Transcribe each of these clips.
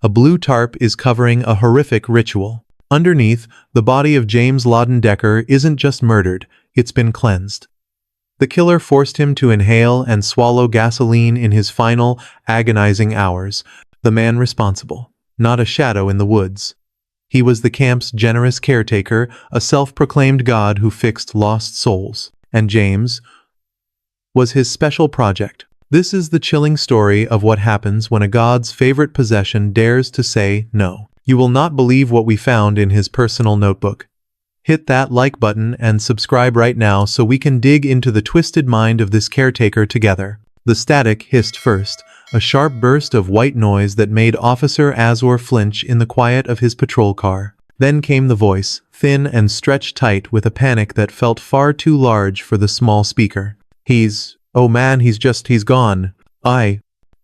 A blue tarp is covering a horrific ritual. Underneath, the body of James Lawden Decker isn't just murdered, it's been cleansed. The killer forced him to inhale and swallow gasoline in his final, agonizing hours. The man responsible, not a shadow in the woods. He was the camp's generous caretaker, a self-proclaimed god who fixed lost souls. And James was his special project. This is the chilling story of what happens when a god's favorite possession dares to say no. You will not believe what we found in his personal notebook. Hit that like button and subscribe right now so we can dig into the twisted mind of this caretaker together. The static hissed first, a sharp burst of white noise that made Officer Azor flinch in the quiet of his patrol car. Then came the voice, thin and stretched tight with a panic that felt far too large for the small speaker. Oh man, he's gone.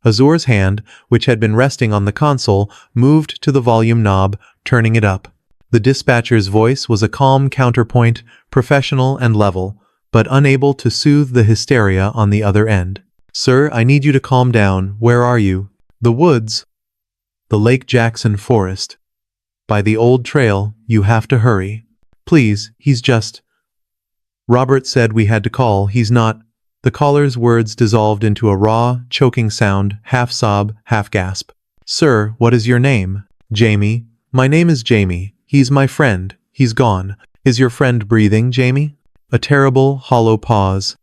Azor's hand, which had been resting on the console, moved to the volume knob, turning it up. The dispatcher's voice was a calm counterpoint, professional and level, but unable to soothe the hysteria on the other end. Sir, I need you to calm down. Where are you? The woods. The Lake Jackson forest. By the old trail, you have to hurry. Please, Robert said we had to call, he's not. The caller's words dissolved into a raw, choking sound, half sob, half gasp. Sir, what is your name? Jamie. My name is Jamie. He's my friend. He's gone. Is your friend breathing, Jamie? A hollow pause.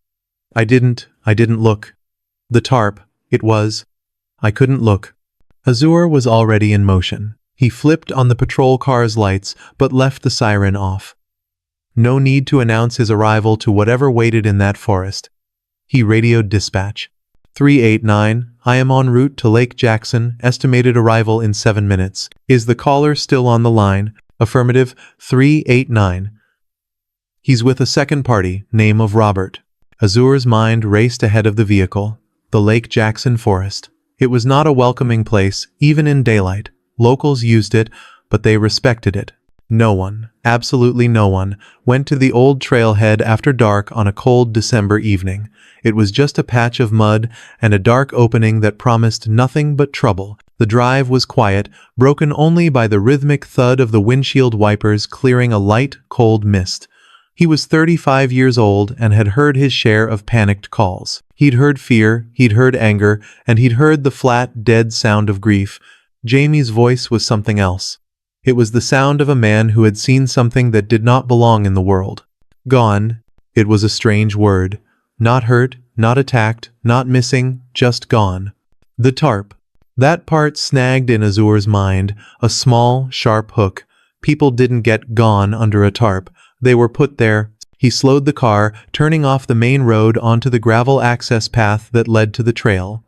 I didn't look. The tarp, I couldn't look. Azor was already in motion. He flipped on the patrol car's lights, but left the siren off. No need to announce his arrival to whatever waited in that forest. He radioed dispatch. 389, I am en route to Lake Jackson, estimated arrival in 7 minutes. Is the caller still on the line? Affirmative, 389. He's with a second party, name of Robert. Azor's mind raced ahead of the vehicle. The Lake Jackson forest. It was not a welcoming place, even in daylight. Locals used it, but they respected it. No one, absolutely no one, went to the old trailhead after dark on a cold December evening. It was just a patch of mud and a dark opening that promised nothing but trouble. The drive was quiet, broken only by the rhythmic thud of the windshield wipers clearing a light, cold mist. He was 35 years old and had heard his share of panicked calls. He'd heard fear, he'd heard anger, and he'd heard the flat, dead sound of grief. Jamie's voice was something else. It was the sound of a man who had seen something that did not belong in the world. Gone. It was a strange word. Not hurt, not attacked, not missing, just gone. The tarp. That part snagged in Azor's mind, a small, sharp hook. People didn't get gone under a tarp. They were put there. He slowed the car, turning off the main road onto the gravel access path that led to the trail.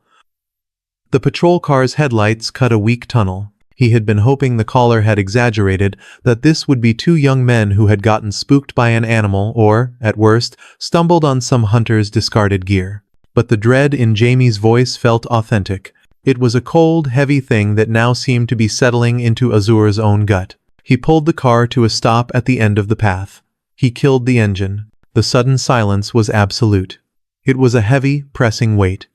The patrol car's headlights cut a weak tunnel. He had been hoping the caller had exaggerated, that this would be 2 young men who had gotten spooked by an animal or, at worst, stumbled on some hunter's discarded gear. But the dread in Jamie's voice felt authentic. It was a cold, heavy thing that now seemed to be settling into Azor's own gut. He pulled the car to a stop at the end of the path. He killed the engine. The sudden silence was absolute. It was a heavy, pressing weight.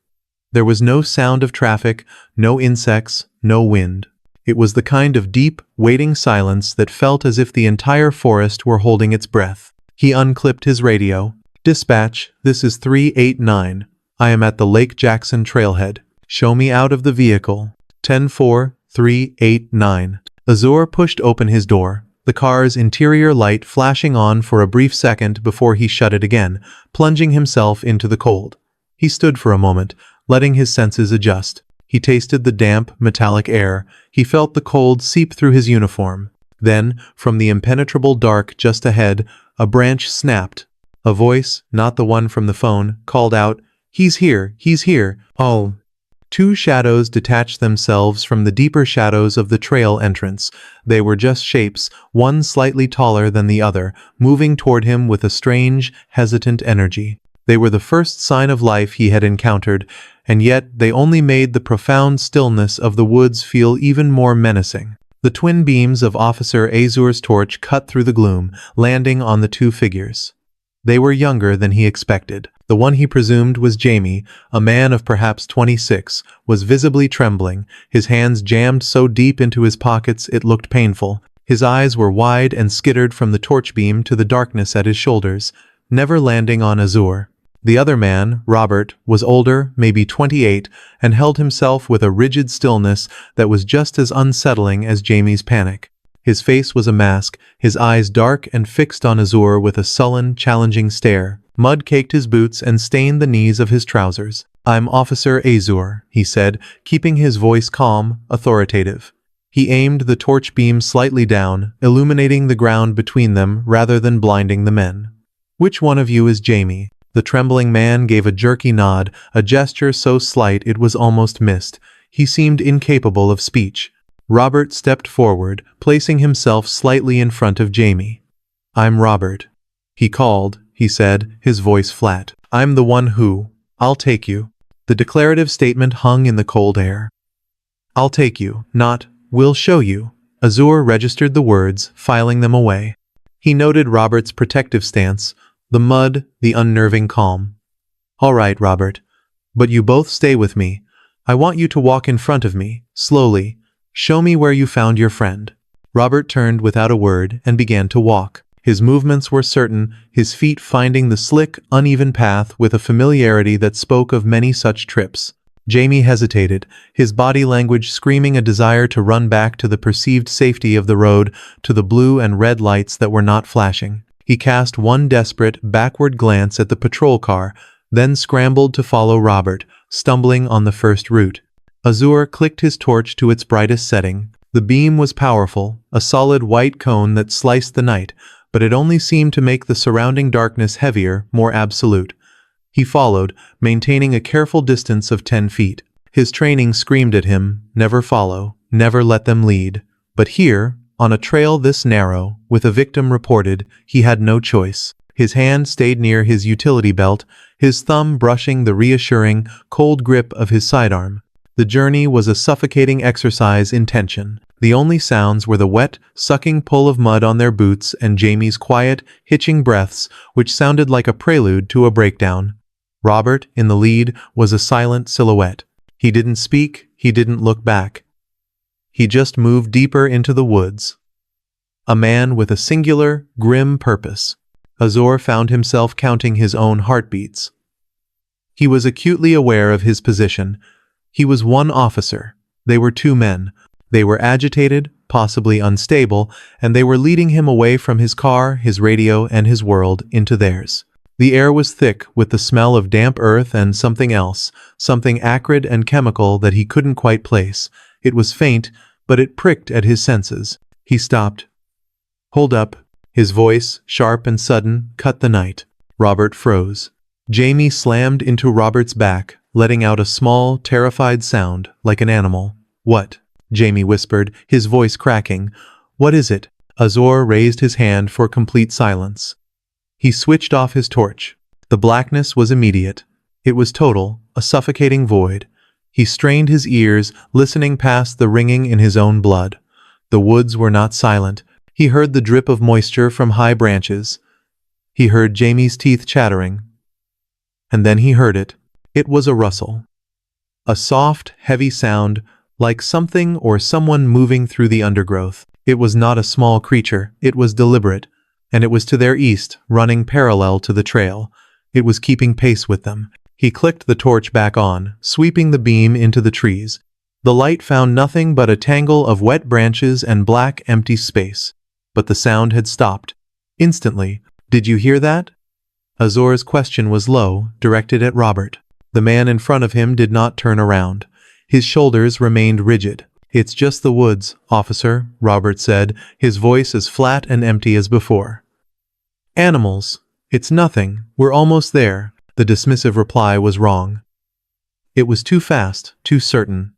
There was no sound of traffic, no insects, no wind. It was the kind of deep, waiting silence that felt as if the entire forest were holding its breath. He unclipped his radio. Dispatch, this is 389. I am at the Lake Jackson trailhead. Show me out of the vehicle. 10-4, 389. Azor pushed open his door, the car's interior light flashing on for a brief second before he shut it again, plunging himself into the cold. He stood for a moment, letting his senses adjust. He tasted the damp, metallic air. He felt the cold seep through his uniform. Then, from the impenetrable dark just ahead, a branch snapped. A voice, not the one from the phone, called out, "He's here, he's here." Oh. 2 shadows detached themselves from the deeper shadows of the trail entrance. They were just shapes, one slightly taller than the other, moving toward him with a strange, hesitant energy. They were the first sign of life he had encountered, and yet they only made the profound stillness of the woods feel even more menacing. The twin beams of Officer Azor's torch cut through the gloom, landing on the 2 figures. They were younger than he expected. The one he presumed was Jamie, a man of perhaps 26, was visibly trembling, his hands jammed so deep into his pockets it looked painful. His eyes were wide and skittered from the torch beam to the darkness at his shoulders, never landing on Azure. The other man, Robert, was older, maybe 28, and held himself with a rigid stillness that was just as unsettling as Jamie's panic. His face was a mask, his eyes dark and fixed on Azure with a sullen, challenging stare. Mud caked his boots and stained the knees of his trousers. "I'm Officer Azure," he said, keeping his voice calm, authoritative. He aimed the torch beam slightly down, illuminating the ground between them rather than blinding the men. "Which one of you is Jamie?" The trembling man gave a jerky nod, a gesture so slight it was almost missed. He seemed incapable of speech. Robert stepped forward, placing himself slightly in front of Jamie. "I'm Robert," he called, he said, his voice flat. "I'm the one who... I'll take you." The declarative statement hung in the cold air. "I'll take you," not, "we'll show you." Azure registered the words, filing them away. He noted Robert's protective stance, the mud, the unnerving calm. "All right, Robert. But you both stay with me. I want you to walk in front of me, slowly. Show me where you found your friend." Robert turned without a word and began to walk. His movements were certain, his feet finding the slick, uneven path with a familiarity that spoke of many such trips. Jamie hesitated, his body language screaming a desire to run back to the perceived safety of the road, to the blue and red lights that were not flashing. He cast one desperate, backward glance at the patrol car, then scrambled to follow Robert, stumbling on the first route. Azure clicked his torch to its brightest setting. The beam was powerful, a solid white cone that sliced the night, but it only seemed to make the surrounding darkness heavier, more absolute. He followed, maintaining a careful distance of 10 feet. His training screamed at him, never follow, never let them lead. But here, on a trail this narrow, with a victim reported, he had no choice. His hand stayed near his utility belt, his thumb brushing the reassuring, cold grip of his sidearm. The journey was a suffocating exercise in tension. The only sounds were the wet, sucking pull of mud on their boots and Jamie's quiet, hitching breaths, which sounded like a prelude to a breakdown. Robert, in the lead, was a silent silhouette. He didn't speak, he didn't look back. He just moved deeper into the woods. A man with a singular, grim purpose. Azure found himself counting his own heartbeats. He was acutely aware of his position. He was one officer. They were two men. They were agitated, possibly unstable, and they were leading him away from his car, his radio, and his world into theirs. The air was thick with the smell of damp earth and something else, something acrid and chemical that he couldn't quite place. It was faint, but it pricked at his senses. He stopped. "Hold up." His voice, sharp and sudden, cut the night. Robert froze. Jamie slammed into Robert's back, letting out a small, terrified sound, like an animal. "What?" Jamie whispered, his voice cracking. "What is it?" Azure raised his hand for complete silence. He switched off his torch. The blackness was immediate. It was total, a suffocating void. He strained his ears, listening past the ringing in his own blood. The woods were not silent. He heard the drip of moisture from high branches. He heard Jamie's teeth chattering. And then he heard it. It was a rustle. A soft, heavy sound, like something or someone moving through the undergrowth. It was not a small creature. It was deliberate. And it was to their east, running parallel to the trail. It was keeping pace with them. He clicked the torch back on, sweeping the beam into the trees. The light found nothing but a tangle of wet branches and black, empty space. But the sound had stopped. Instantly. "Did you hear that?" Azure's question was low, directed at Robert. The man in front of him did not turn around. His shoulders remained rigid. "It's just the woods, officer," Robert said, his voice as flat and empty as before. "Animals. It's nothing. We're almost there." The dismissive reply was wrong. It was too fast, too certain.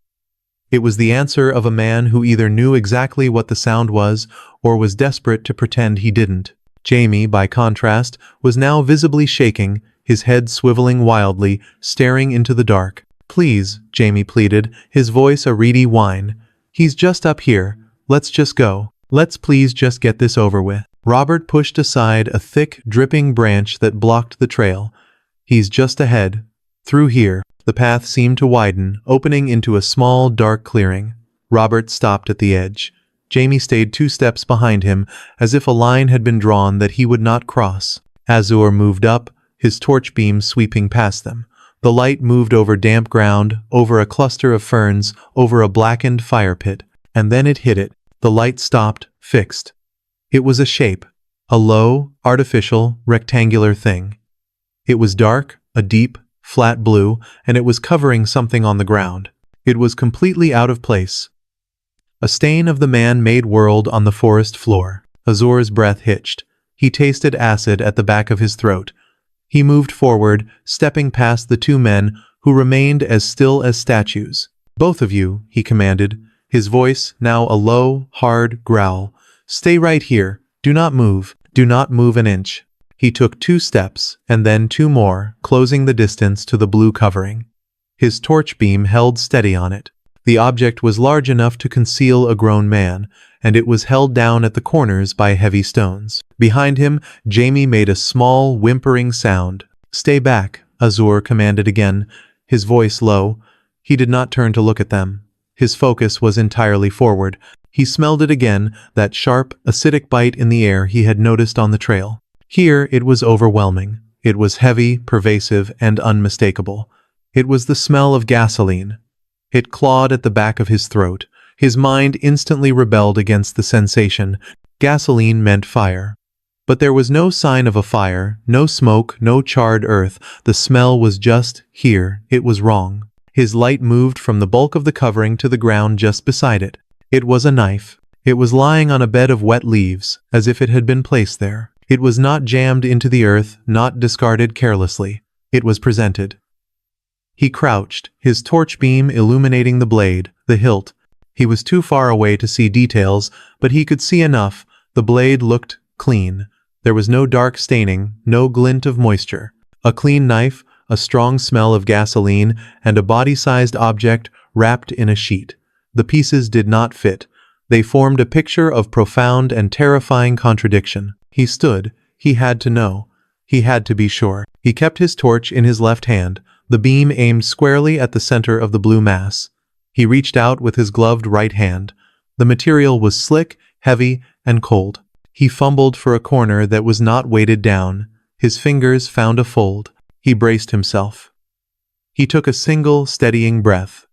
It was the answer of a man who either knew exactly what the sound was or was desperate to pretend he didn't. Jamie, by contrast, was now visibly shaking, his head swiveling wildly, staring into the dark. "Please," Jamie pleaded, his voice a reedy whine. "He's just up here. Let's just go. Let's please just get this over with." Robert pushed aside a thick, dripping branch that blocked the trail. He's just ahead. Through here. The path seemed to widen, opening into a small, dark clearing. Robert stopped at the edge. Jamie stayed 2 steps behind him, as if a line had been drawn that he would not cross. Azur moved up, his torch beam sweeping past them. The light moved over damp ground, over a cluster of ferns, over a blackened fire pit. And then it hit it. The light stopped, fixed. It was a shape. A low, artificial, rectangular thing. It was dark, a deep, flat blue, and it was covering something on the ground. It was completely out of place. A stain of the man-made world on the forest floor. Azur's breath hitched. He tasted acid at the back of his throat. He moved forward, stepping past the 2 men who remained as still as statues. "Both of you," he commanded, his voice now a low, hard growl. "Stay right here. Do not move. Do not move an inch." He took 2 steps, and then 2 more, closing the distance to the blue covering. His torch beam held steady on it. The object was large enough to conceal a grown man, and it was held down at the corners by heavy stones. Behind him, Jamie made a small, whimpering sound. "Stay back," Azur commanded again, his voice low. He did not turn to look at them. His focus was entirely forward. He smelled it again, that sharp, acidic bite in the air he had noticed on the trail. Here it was overwhelming. It was heavy, pervasive, and unmistakable. It was the smell of gasoline. It clawed at the back of his throat. His mind instantly rebelled against the sensation. Gasoline meant fire. But there was no sign of a fire, no smoke, no charred earth. The smell was just here. It was wrong. His light moved from the bulk of the covering to the ground just beside it. It was a knife. It was lying on a bed of wet leaves, as if it had been placed there. It was not jammed into the earth, not discarded carelessly. It was presented. He crouched, his torch beam illuminating the blade, the hilt. He was too far away to see details, but he could see enough. The blade looked clean. There was no dark staining, no glint of moisture. A clean knife, a strong smell of gasoline, and a body-sized object wrapped in a sheet. The pieces did not fit. They formed a picture of profound and terrifying contradiction. He stood. He had to know. He had to be sure. He kept his torch in his left hand, the beam aimed squarely at the center of the blue mass. He reached out with his gloved right hand. The material was slick, heavy, and cold. He fumbled for a corner that was not weighted down. His fingers found a fold. He braced himself. He took a single, steadying breath.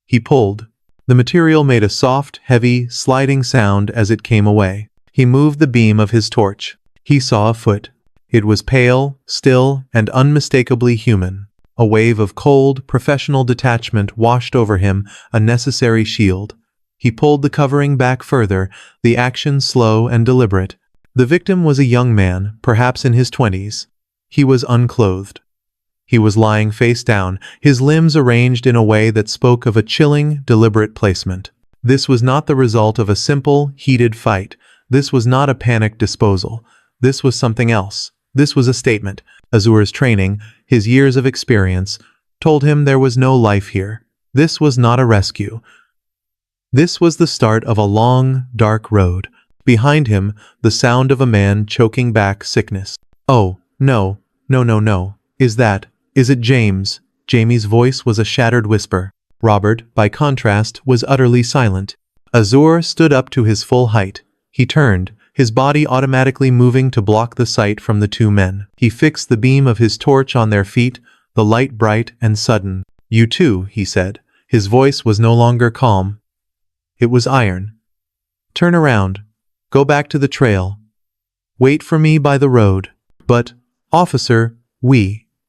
He pulled. The material made a soft, heavy, sliding sound as it came away. He moved the beam of his torch. He saw a foot. It was pale, still, and unmistakably human. A wave of cold, professional detachment washed over him, a necessary shield. He pulled the covering back further, the action slow and deliberate. The victim was a young man, perhaps in his 20s. He was unclothed. He was lying face down, his limbs arranged in a way that spoke of a chilling, deliberate placement. This was not the result of a simple, heated fight. This was not a panicked disposal. This was something else. This was a statement. Azur's training, his years of experience, told him there was no life here. This was not a rescue. This was the start of a long, dark road. Behind him, the sound of a man choking back sickness. "Oh, no, no, no, no. Is it James?" Jamie's voice was a shattered whisper. Robert, by contrast, was utterly silent. Azur stood up to his full height. He turned, his body automatically moving to block the sight from the 2 men. He fixed the beam of his torch on their feet, the light bright and sudden. "You too," he said. His voice was no longer calm. It was iron. "Turn around. Go back to the trail. Wait for me by the road." "But, officer,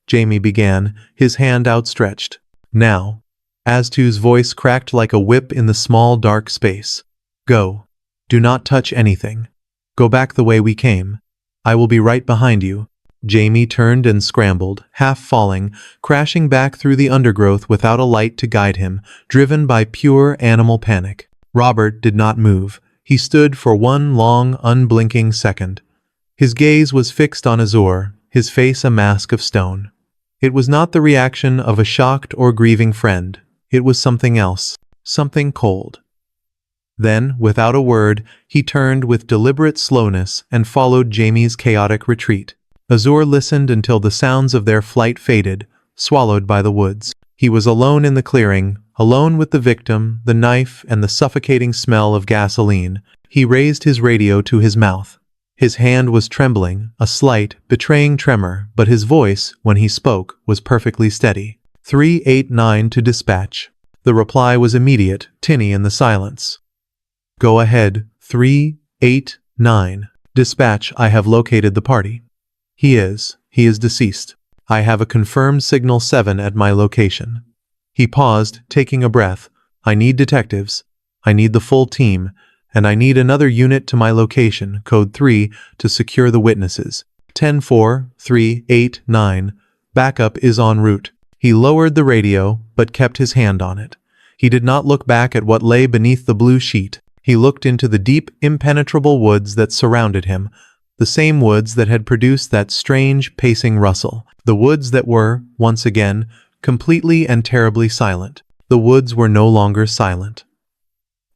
Jamie began, his hand outstretched. "Now." Aztu's voice cracked like a whip in the small dark space. "Go. Do not touch anything. Go back the way we came. I will be right behind you." Jamie turned and scrambled, half falling, crashing back through the undergrowth without a light to guide him, driven by pure animal panic. Robert did not move. He stood for one long, unblinking second. His gaze was fixed on Azur, his face a mask of stone. It was not the reaction of a shocked or grieving friend. It was something else, something cold. Then, without a word, he turned with deliberate slowness and followed Jamie's chaotic retreat. Azur listened until the sounds of their flight faded, swallowed by the woods. He was alone in the clearing, alone with the victim, the knife, and the suffocating smell of gasoline. He raised his radio to his mouth. His hand was trembling, a slight, betraying tremor, but his voice, when he spoke, was perfectly steady. 389 to dispatch. The reply was immediate, tinny in the silence. Go ahead, 389. Dispatch, I have located the party. He is deceased. I have a confirmed signal 7 at my location. He paused, taking a breath. I need detectives. I need the full team. And I need another unit to my location, code 3, to secure the witnesses. 10-4, 389. Backup is en route. He lowered the radio, but kept his hand on it. He did not look back at what lay beneath the blue sheet. He looked into the deep, impenetrable woods that surrounded him, the same woods that had produced that strange, pacing rustle. The woods that were, once again, completely and terribly silent. The woods were no longer silent.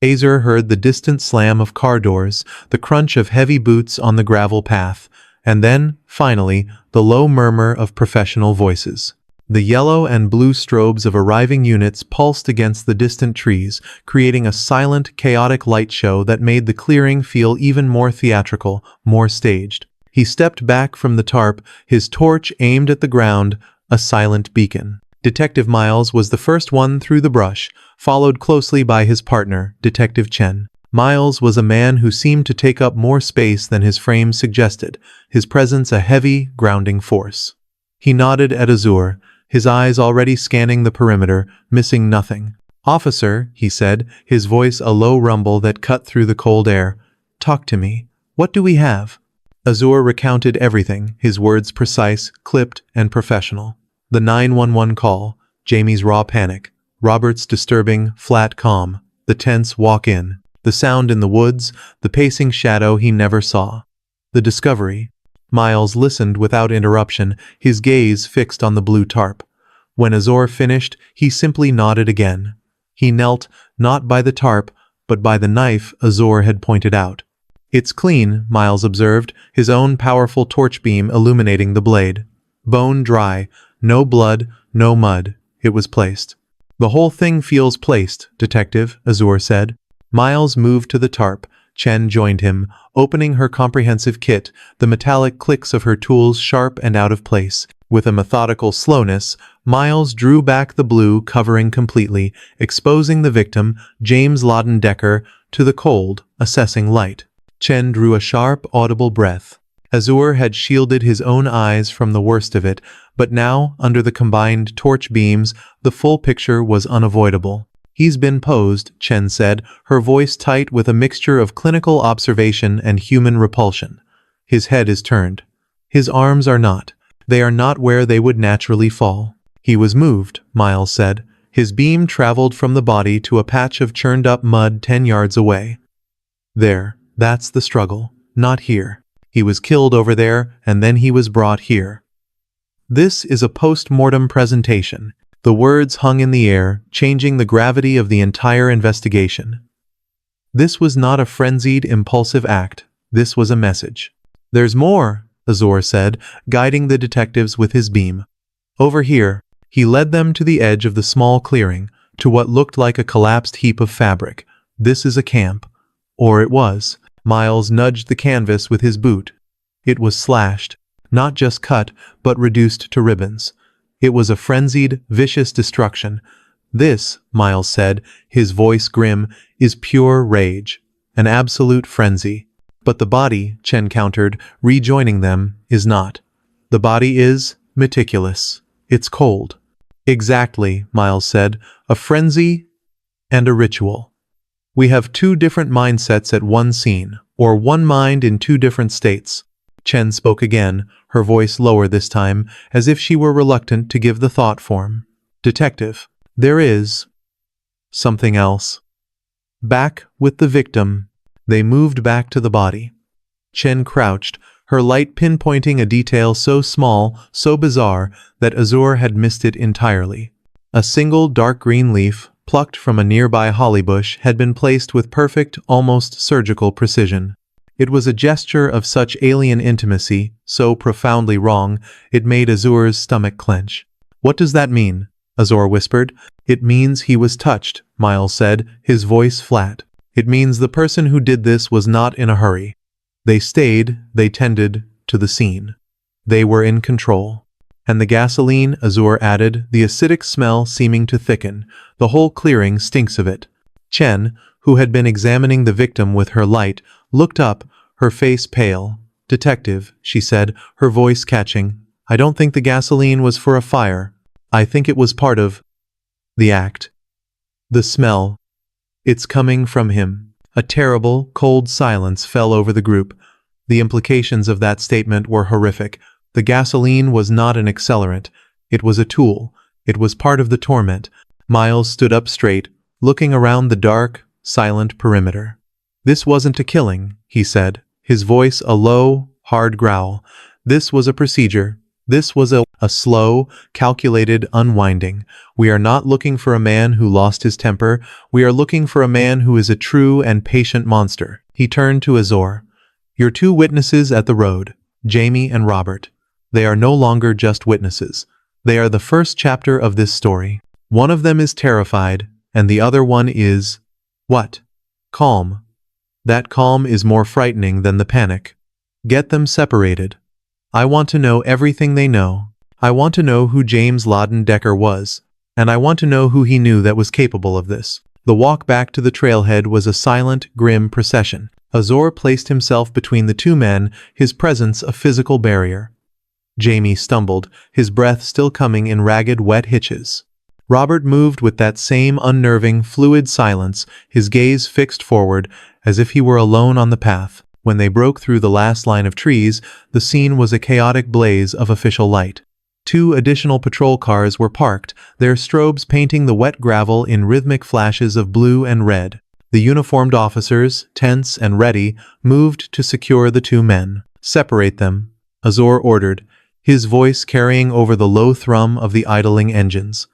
Azur heard the distant slam of car doors, the crunch of heavy boots on the gravel path, and then, finally, the low murmur of professional voices. The yellow and blue strobes of arriving units pulsed against the distant trees, creating a silent, chaotic light show that made the clearing feel even more theatrical, more staged. He stepped back from the tarp, his torch aimed at the ground, a silent beacon. Detective Miles was the first one through the brush, followed closely by his partner, Detective Chen. Miles was a man who seemed to take up more space than his frame suggested, his presence a heavy, grounding force. He nodded at Azur, his eyes already scanning the perimeter, missing nothing. Officer, he said, his voice a low rumble that cut through the cold air. Talk to me. What do we have? Azur recounted everything, his words precise, clipped, and professional. The 911 call, Jamie's raw panic, Robert's disturbing, flat calm, the tense walk-in, the sound in the woods, the pacing shadow he never saw. The discovery. Miles listened without interruption, his gaze fixed on the blue tarp. When Azur finished, he simply nodded again. He knelt, not by the tarp, but by the knife Azur had pointed out. It's clean, Miles observed, his own powerful torch beam illuminating the blade. Bone dry, no blood, no mud. It was placed. The whole thing feels placed, Detective, Azur said. Miles moved to the tarp. Chen joined him, opening her comprehensive kit, the metallic clicks of her tools sharp and out of place. With a methodical slowness, Miles drew back the blue covering completely, exposing the victim, James Lawton Decker, to the cold, assessing light. Chen drew a sharp, audible breath. Azur had shielded his own eyes from the worst of it, but now, under the combined torch beams, the full picture was unavoidable. He's been posed, Chen said, her voice tight with a mixture of clinical observation and human repulsion. His head is turned. His arms are not. They are not where they would naturally fall. He was moved, Miles said. His beam traveled from the body to a patch of churned-up mud 10 yards away. There, that's the struggle, not here. He was killed over there, and then he was brought here. This is a post-mortem presentation. The words hung in the air, changing the gravity of the entire investigation. This was not a frenzied, impulsive act. This was a message. There's more, Azur said, guiding the detectives with his beam. Over here. He led them to the edge of the small clearing, to what looked like a collapsed heap of fabric. This is a camp. Or it was. Miles nudged the canvas with his boot. It was slashed. Not just cut, but reduced to ribbons. It was a frenzied, vicious destruction. This, Miles said, his voice grim, is pure rage. An absolute frenzy. But the body, Chen countered, rejoining them, is not. The body is meticulous. It's cold. Exactly, Miles said, a frenzy and a ritual. We have two different mindsets at one scene, or one mind in two different states. Chen spoke again, her voice lower this time, as if she were reluctant to give the thought form. Detective, there is something else. Back with the victim, they moved back to the body. Chen crouched, her light pinpointing a detail so small, so bizarre, that Azur had missed it entirely. A single dark green leaf, plucked from a nearby holly bush, had been placed with perfect, almost surgical precision. It was a gesture of such alien intimacy, so profoundly wrong, it made Azur's stomach clench. "What does that mean?" Azur whispered. "It means he was touched," Miles said, his voice flat. "It means the person who did this was not in a hurry. They stayed, they tended to the scene. They were in control." "And the gasoline," Azur added, the acidic smell seeming to thicken. "The whole clearing stinks of it." Chen, who had been examining the victim with her light, looked up, her face pale. "Detective," she said, her voice catching, "I don't think the gasoline was for a fire. I think it was part of the act. The smell. It's coming from him." A terrible, cold silence fell over the group. The implications of that statement were horrific. The gasoline was not an accelerant. It was a tool. It was part of the torment. Miles stood up straight, looking around the dark, silent perimeter. "This wasn't a killing," he said, his voice a low, hard growl. "This was a procedure. This was a slow, calculated unwinding. We are not looking for a man who lost his temper. We are looking for a man who is a true and patient monster." He turned to Azur. "Your two witnesses at the road, Jamie and Robert. They are no longer just witnesses. They are the first chapter of this story. One of them is terrified, and the other one is... what? Calm. That calm is more frightening than the panic. Get them separated. I want to know everything they know. I want to know who James Lawton Decker was, and I want to know who he knew that was capable of this." The walk back to the trailhead was a silent, grim procession. Azur placed himself between the two men, his presence a physical barrier. Jamie stumbled, his breath still coming in ragged, wet hitches. Robert moved with that same unnerving, fluid silence, his gaze fixed forward, as if he were alone on the path. When they broke through the last line of trees, the scene was a chaotic blaze of official light. 2 additional patrol cars were parked, their strobes painting the wet gravel in rhythmic flashes of blue and red. The uniformed officers, tense and ready, moved to secure the 2 men. "Separate them," Azur ordered, his voice carrying over the low thrum of the idling engines.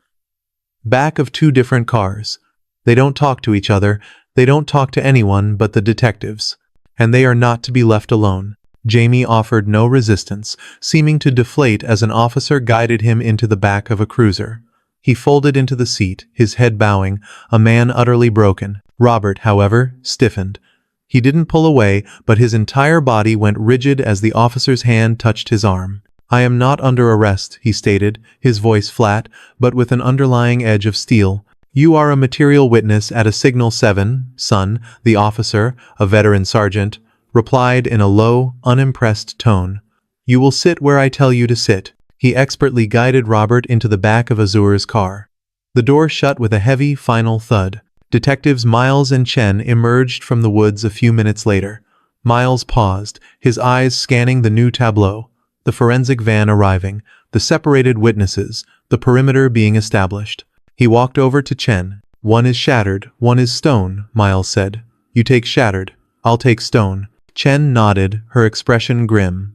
Back of 2 different cars. They don't talk to each other, they don't talk to anyone but the detectives. And they are not to be left alone. Jamie offered no resistance, seeming to deflate as an officer guided him into the back of a cruiser. He folded into the seat, his head bowing, a man utterly broken. Robert, however, stiffened. He didn't pull away, but his entire body went rigid as the officer's hand touched his arm. "I am not under arrest," he stated, his voice flat, but with an underlying edge of steel. "You are a material witness at a Signal 7, son," the officer, a veteran sergeant, replied in a low, unimpressed tone. "You will sit where I tell you to sit." He expertly guided Robert into the back of Azur's car. The door shut with a heavy, final thud. Detectives Miles and Chen emerged from the woods a few minutes later. Miles paused, his eyes scanning the new tableau. The forensic van arriving, the separated witnesses, the perimeter being established. He walked over to Chen. "One is shattered, one is stone," Miles said. "You take shattered, I'll take stone." Chen nodded, her expression grim.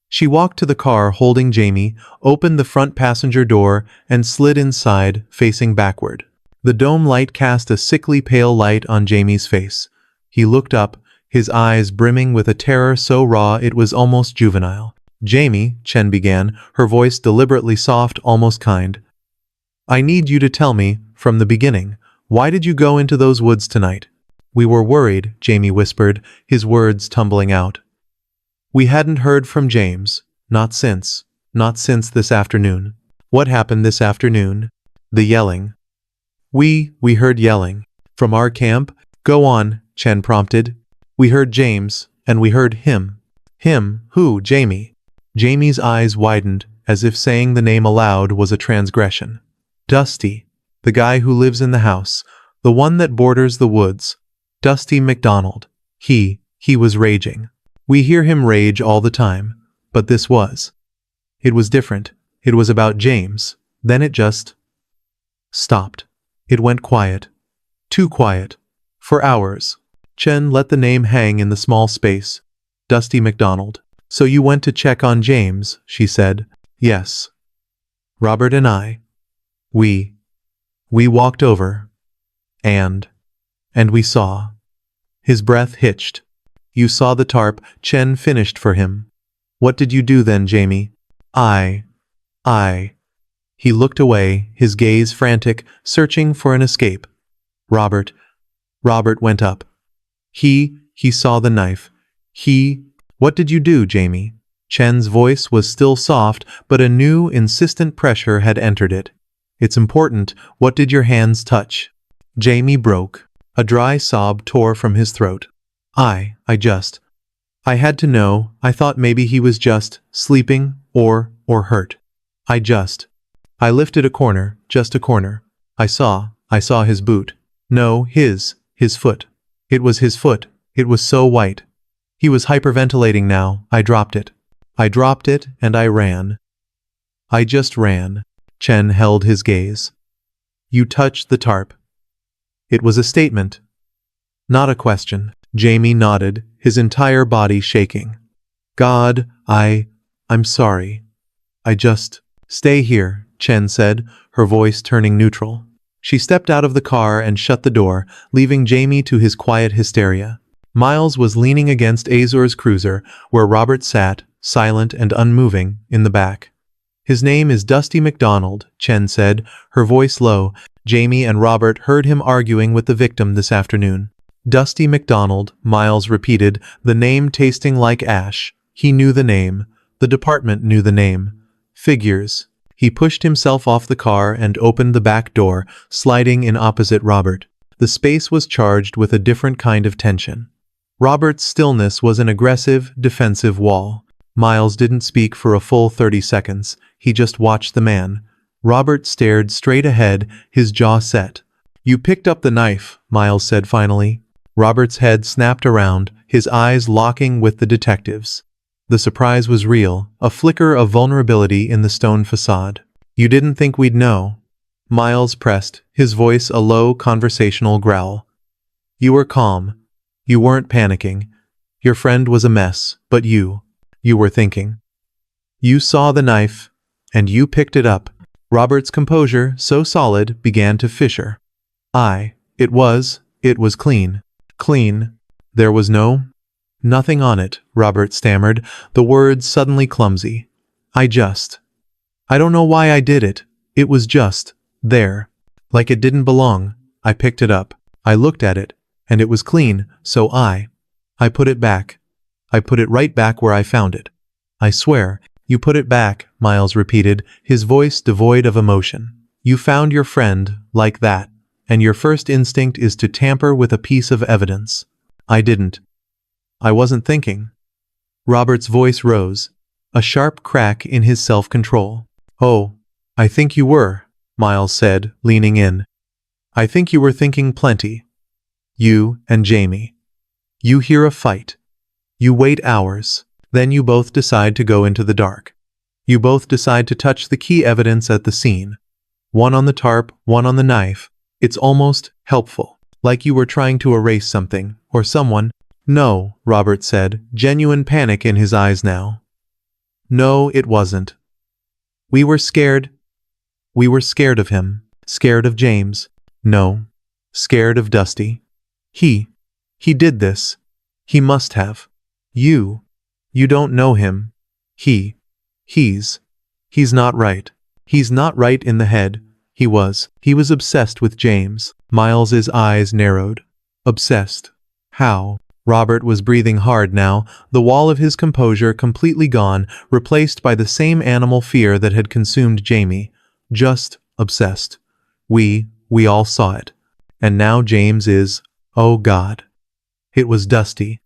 She walked to the car holding Jamie, opened the front passenger door, and slid inside, facing backward. The dome light cast a sickly pale light on Jamie's face. He looked up, his eyes brimming with a terror so raw it was almost juvenile. "Jamie," Chen began, her voice deliberately soft, almost kind. "I need you to tell me, from the beginning, why did you go into those woods tonight?" "We were worried," Jamie whispered, his words tumbling out. "We hadn't heard from James. Not since this afternoon." "What happened this afternoon?" "The yelling." We heard yelling." "From our camp?" "Go on," Chen prompted. "We heard James, and we heard him." "Him? Who, Jamie?" Jamie's eyes widened, as if saying the name aloud was a transgression. "Dusty. The guy who lives in the house. The one that borders the woods. Dusty McDonald. He was raging. We hear him rage all the time. But this was. It was different. It was about James. Then it just stopped. It went quiet. Too quiet. For hours." Chen let the name hang in the small space. "Dusty McDonald. So you went to check on James," she said. "Yes. Robert and I. We walked over." And we saw. His breath hitched. You saw the tarp Chen finished for him. What did you do then, Jamie? I. He looked away, his gaze frantic, searching for an escape. Robert went up. He saw the knife. What did you do, Jamie? Chen's voice was still soft, but a new, insistent pressure had entered it. It's important, what did your hands touch? Jamie broke. A dry sob tore from his throat. I had to know, I thought maybe he was just sleeping or hurt. I lifted a corner, just a corner. I saw his boot. No, his foot. It was his foot. It was so white. He was hyperventilating now. I dropped it and I ran. I just ran. Chen held his gaze. You touched the tarp. It was a statement, not a question. Jamie nodded, his entire body shaking. God, I'm sorry. Stay here, Chen said, her voice turning neutral. She stepped out of the car and shut the door, leaving Jamie to his quiet hysteria. Miles was leaning against Azur's cruiser, where Robert sat, silent and unmoving, in the back. His name is Dusty McDonald, Chen said, her voice low. Jamie and Robert heard him arguing with the victim this afternoon. Dusty McDonald, Miles repeated, the name tasting like ash. He knew the name. The department knew the name. Figures. He pushed himself off the car and opened the back door, sliding in opposite Robert. The space was charged with a different kind of tension. Robert's stillness was an aggressive, defensive wall. Miles didn't speak for a full 30 seconds. He just watched the man. Robert stared straight ahead, his jaw set. You picked up the knife, Miles said finally. Robert's head snapped around, his eyes locking with the detective's. The surprise was real, a flicker of vulnerability in the stone facade. You didn't think we'd know? Miles pressed, his voice a low conversational growl. You were calm. You weren't panicking. Your friend was a mess, but you were thinking. You saw the knife, and you picked it up. Robert's composure, so solid, began to fissure. It was clean. Clean. There was nothing on it, Robert stammered, the words suddenly clumsy. I don't know why I did it. It was just there. Like it didn't belong. I picked it up. I looked at it, and it was clean, so I put it back. I put it right back where I found it. I swear, you put it back, Miles repeated, his voice devoid of emotion. You found your friend, like that, and your first instinct is to tamper with a piece of evidence. I didn't. I wasn't thinking. Robert's voice rose, a sharp crack in his self-control. Oh, I think you were, Miles said, leaning in. I think you were thinking plenty. You and Jamie. You hear a fight. You wait hours. Then you both decide to go into the dark. You both decide to touch the key evidence at the scene. One on the tarp, one on the knife. It's almost helpful, like you were trying to erase something, or someone. No, Robert said, genuine panic in his eyes now. No, it wasn't. We were scared. We were scared of him. Scared of James. No. Scared of Dusty. He did this. He must have. You don't know him. He's not right. He's not right in the head. He was obsessed with James. Miles's eyes narrowed. Obsessed. How? Robert was breathing hard now, the wall of his composure completely gone, replaced by the same animal fear that had consumed Jamie. Just obsessed. We all saw it. And now James is, oh God. It was Dusty.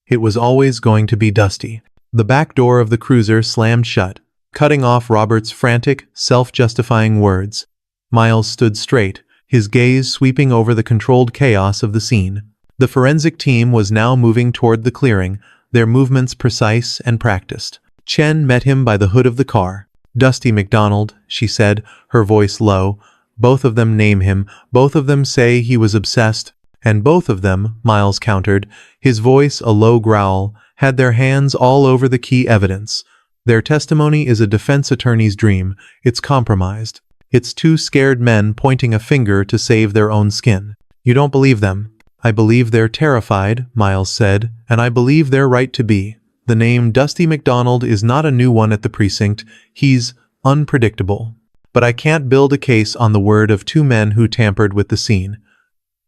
It was always going to be Dusty. The back door of the cruiser slammed shut, cutting off Robert's frantic, self-justifying words. Miles stood straight, his gaze sweeping over the controlled chaos of the scene. The forensic team was now moving toward the clearing, their movements precise and practiced. Chen met him by the hood of the car. Dusty McDonald, she said, her voice low. Both of them name him, both of them say he was obsessed, and both of them, Miles countered, his voice a low growl, had their hands all over the key evidence. Their testimony is a defense attorney's dream. It's compromised. It's two scared men pointing a finger to save their own skin. You don't believe them. I believe they're terrified, Miles said, and I believe they're right to be. The name Dusty McDonald is not a new one at the precinct. He's unpredictable. But I can't build a case on the word of two men who tampered with the scene.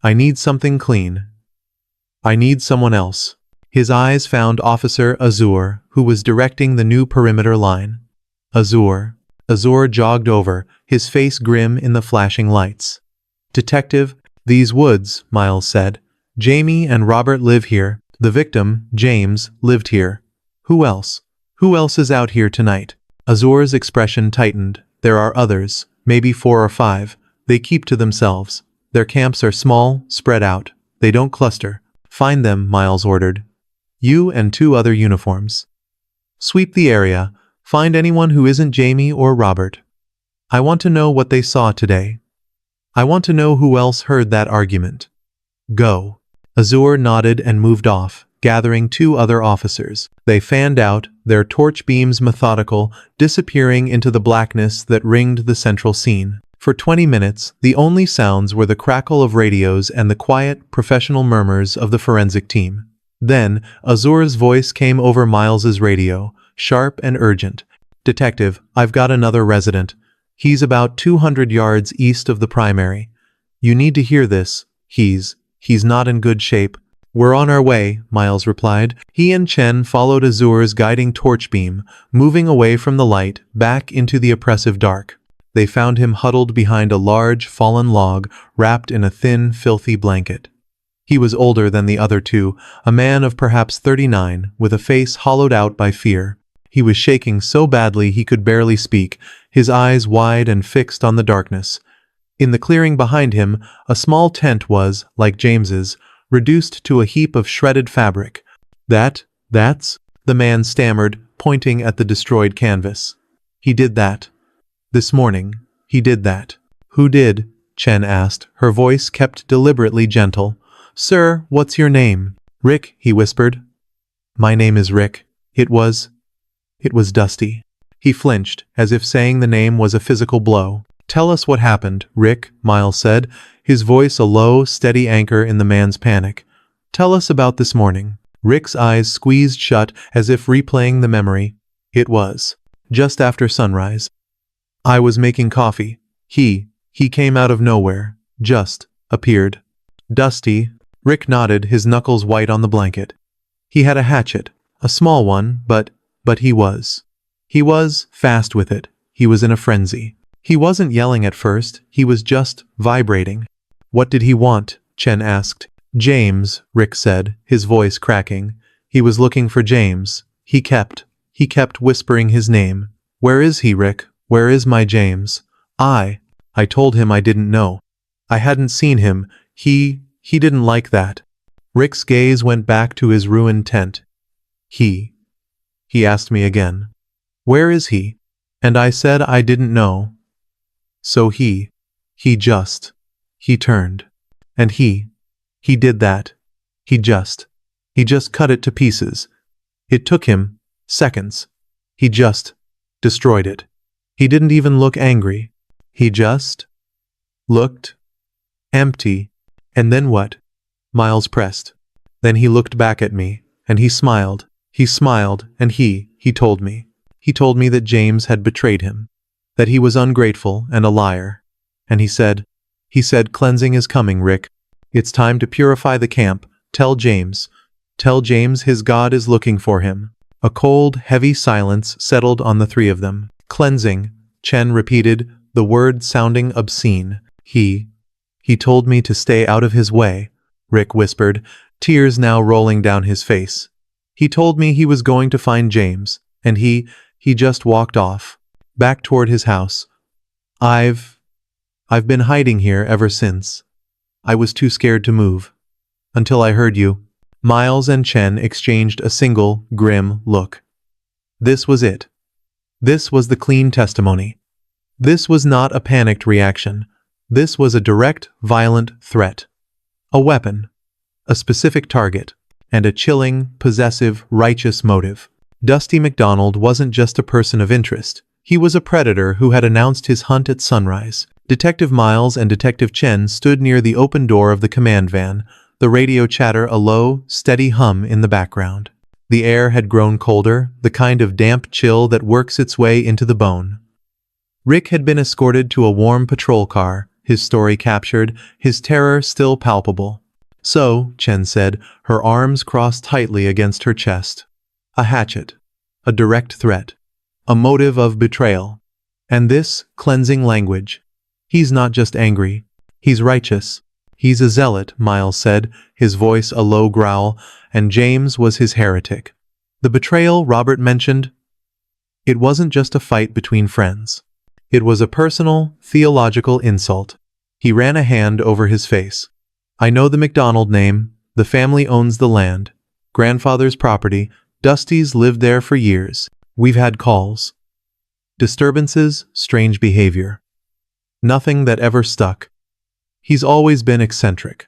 I need something clean. I need someone else. His eyes found Officer Azur, who was directing the new perimeter line. Azur. Azur jogged over, his face grim in the flashing lights. Detective, these woods, Miles said. Jamie and Robert live here. The victim, James, lived here. Who else? Who else is out here tonight? Azur's expression tightened. There are others, maybe 4 or 5. They keep to themselves. Their camps are small, spread out. They don't cluster. Find them, Miles ordered. You and 2 other uniforms. Sweep the area. Find anyone who isn't Jamie or Robert. I want to know what they saw today. I want to know who else heard that argument. Go. Azur nodded and moved off, gathering 2 other officers. They fanned out, their torch beams methodical, disappearing into the blackness that ringed the central scene. For 20 minutes, the only sounds were the crackle of radios and the quiet, professional murmurs of the forensic team. Then, Azur's voice came over Miles's radio, sharp and urgent. Detective, I've got another resident. He's about 200 yards east of the primary. You need to hear this. He's not in good shape. We're on our way, Miles replied. He and Chen followed Azur's guiding torch beam, moving away from the light, back into the oppressive dark. They found him huddled behind a large, fallen log, wrapped in a thin, filthy blanket. He was older than the other 2, a man of perhaps 39, with a face hollowed out by fear. He was shaking so badly he could barely speak, his eyes wide and fixed on the darkness. In the clearing behind him, a small tent was, like James's, reduced to a heap of shredded fabric. That's, the man stammered, pointing at the destroyed canvas. He did that. This morning, he did that. Who did? Chen asked, her voice kept deliberately gentle. Sir, what's your name? Rick, he whispered. My name is Rick. It was Dusty. He flinched, as if saying the name was a physical blow. Tell us what happened, Rick, Miles said, his voice a low, steady anchor in the man's panic. Tell us about this morning. Rick's eyes squeezed shut as if replaying the memory. It was just after sunrise. I was making coffee. He came out of nowhere. Just appeared. Dusty. Rick nodded, his knuckles white on the blanket. He had a hatchet. A small one, but he was fast with it. He was in a frenzy. He wasn't yelling at first, he was just vibrating. What did he want? Chen asked. James, Rick said, his voice cracking. He was looking for James. He kept whispering his name. Where is he, Rick? Where is my James? I told him I didn't know. I hadn't seen him. He didn't like that. Rick's gaze went back to his ruined tent. He asked me again. Where is he? And I said I didn't know. So he turned. And he did that. He just cut it to pieces. It took him seconds. He just destroyed it. He didn't even look angry. He just looked empty. And then what? Miles pressed. Then he looked back at me, and he smiled. He smiled, and he told me. He told me that James had betrayed him, that he was ungrateful and a liar. And he said, cleansing is coming, Rick. It's time to purify the camp. Tell James his God is looking for him. A cold, heavy silence settled on the 3 of them. Cleansing, Chen repeated, the word sounding obscene. He told me to stay out of his way, Rick whispered, tears now rolling down his face. He told me he was going to find James, and he just walked off, back toward his house. I've been hiding here ever since. I was too scared to move. Until I heard you. Miles and Chen exchanged a single, grim look. This was it. This was the clean testimony. This was not a panicked reaction. This was a direct, violent threat. A weapon. A specific target. And a chilling, possessive, righteous motive. Dusty McDonald wasn't just a person of interest. He was a predator who had announced his hunt at sunrise. Detective Miles and Detective Chen stood near the open door of the command van, the radio chatter a low, steady hum in the background. The air had grown colder, the kind of damp chill that works its way into the bone. Rick had been escorted to a warm patrol car, his story captured, his terror still palpable. So, Chen said, her arms crossed tightly against her chest. A hatchet. A direct threat. A motive of betrayal. And this, cleansing language. He's not just angry. He's righteous. He's a zealot, Miles said, his voice a low growl, and James was his heretic. The betrayal Robert mentioned, it wasn't just a fight between friends. It was a personal, theological insult. He ran a hand over his face. I know the McDonald name. The family owns the land. Grandfather's property. Dusty's lived there for years. We've had calls. Disturbances, strange behavior. Nothing that ever stuck. He's always been eccentric.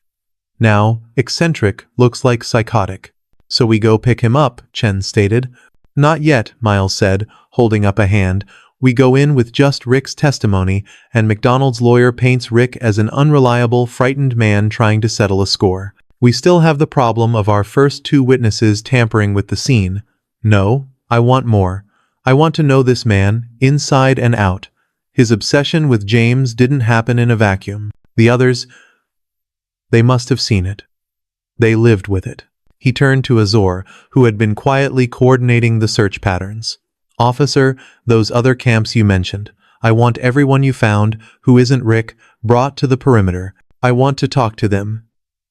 Now, eccentric looks like psychotic. So we go pick him up, Chen stated. Not yet, Miles said, holding up a hand. We go in with just Rick's testimony, and McDonald's lawyer paints Rick as an unreliable, frightened man trying to settle a score. We still have the problem of our first two witnesses tampering with the scene. No, I want more. I want to know this man, inside and out. His obsession with James didn't happen in a vacuum. The others, they must have seen it. They lived with it. He turned to Azor, who had been quietly coordinating the search patterns. Officer, those other camps you mentioned. I want everyone you found, who isn't Rick, brought to the perimeter. I want to talk to them.